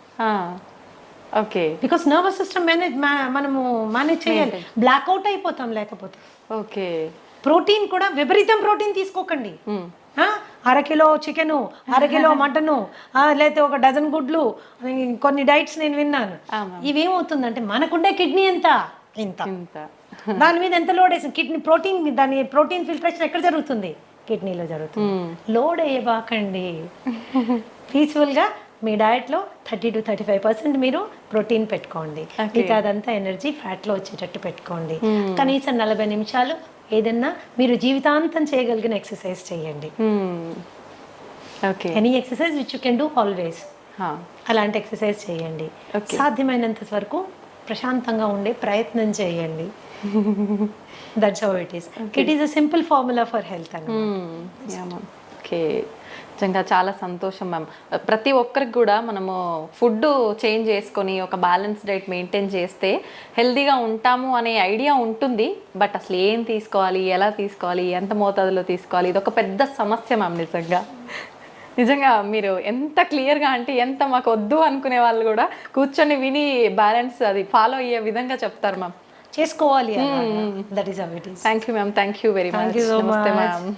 ఓకే, బికాస్ నర్వస్ సిస్టమ్ మనము మేనేజ్ చేయాలి, బ్లాక్అవుట్ అయిపోతాం లేకపోతే. ఓకే, ప్రోటీన్ కూడా విపరీతం ప్రోటీన్ తీసుకోకండి. 1/2 కిలో చికెను, 1/2 కిలో మటను, లేకపోతే ఒక డజన్ గుడ్లు, కొన్ని డైట్స్ నేను విన్నాను. ఇవేమవుతుందంటే మనకుండే కిడ్నీ ఎంత ఇంత, దాని మీద ఎంత లోడ్ వేసింది కిడ్నీ ప్రోటీన్, దాని ప్రోటీన్ ఫిల్ట్రేషన్ ఎక్కడ జరుగుతుంది? కిడ్నీలో జరుగుతుంది. లోడ్ వేయబాకండి. పీస్ఫుల్గా మీ డయట్లో 30-35% మీరు ప్రోటీన్ పెట్టుకోండి. మిగతా అదంతా ఎనర్జీ ఫ్యాట్లో వచ్చేటట్టు పెట్టుకోండి. కనీసం 40 నిమిషాలు ఏదన్నా మీరు జీవితాంతం చేయగలిగిన ఎక్సర్సైజ్ చేయండి. Any exercise which you can do always, అలాంటి ఎక్సర్సైజ్ చేయండి. సాధ్యమైనంత వరకు ప్రశాంతంగా ఉండే ప్రయత్నం చేయండి. That's how it is. It is a simple formula for health అన్నమాట. ఓకే, నిజంగా చాలా సంతోషం మ్యామ్. ప్రతి ఒక్కరికి కూడా మనము ఫుడ్ చేంజ్ చేసుకొని ఒక బ్యాలెన్స్ డైట్ మెయింటైన్ చేస్తే హెల్తీగా ఉంటాము అనే ఐడియా ఉంటుంది. బట్ అసలు ఏం తీసుకోవాలి, ఎలా తీసుకోవాలి, ఎంత మోతాదులో తీసుకోవాలి, ఇది ఒక పెద్ద సమస్య మ్యామ్. నిజంగా మీరు ఎంత క్లియర్గా, అంటే ఎంత మాకు వద్దు అనుకునే వాళ్ళు కూడా కూర్చొని విని బ్యాలెన్స్ అది ఫాలో అయ్యే విధంగా చెప్తారు మ్యామ్. చేసుకోవాలి. That is how it is. Thank you ma'am, thank you very much. నమస్తే మ్యామ్.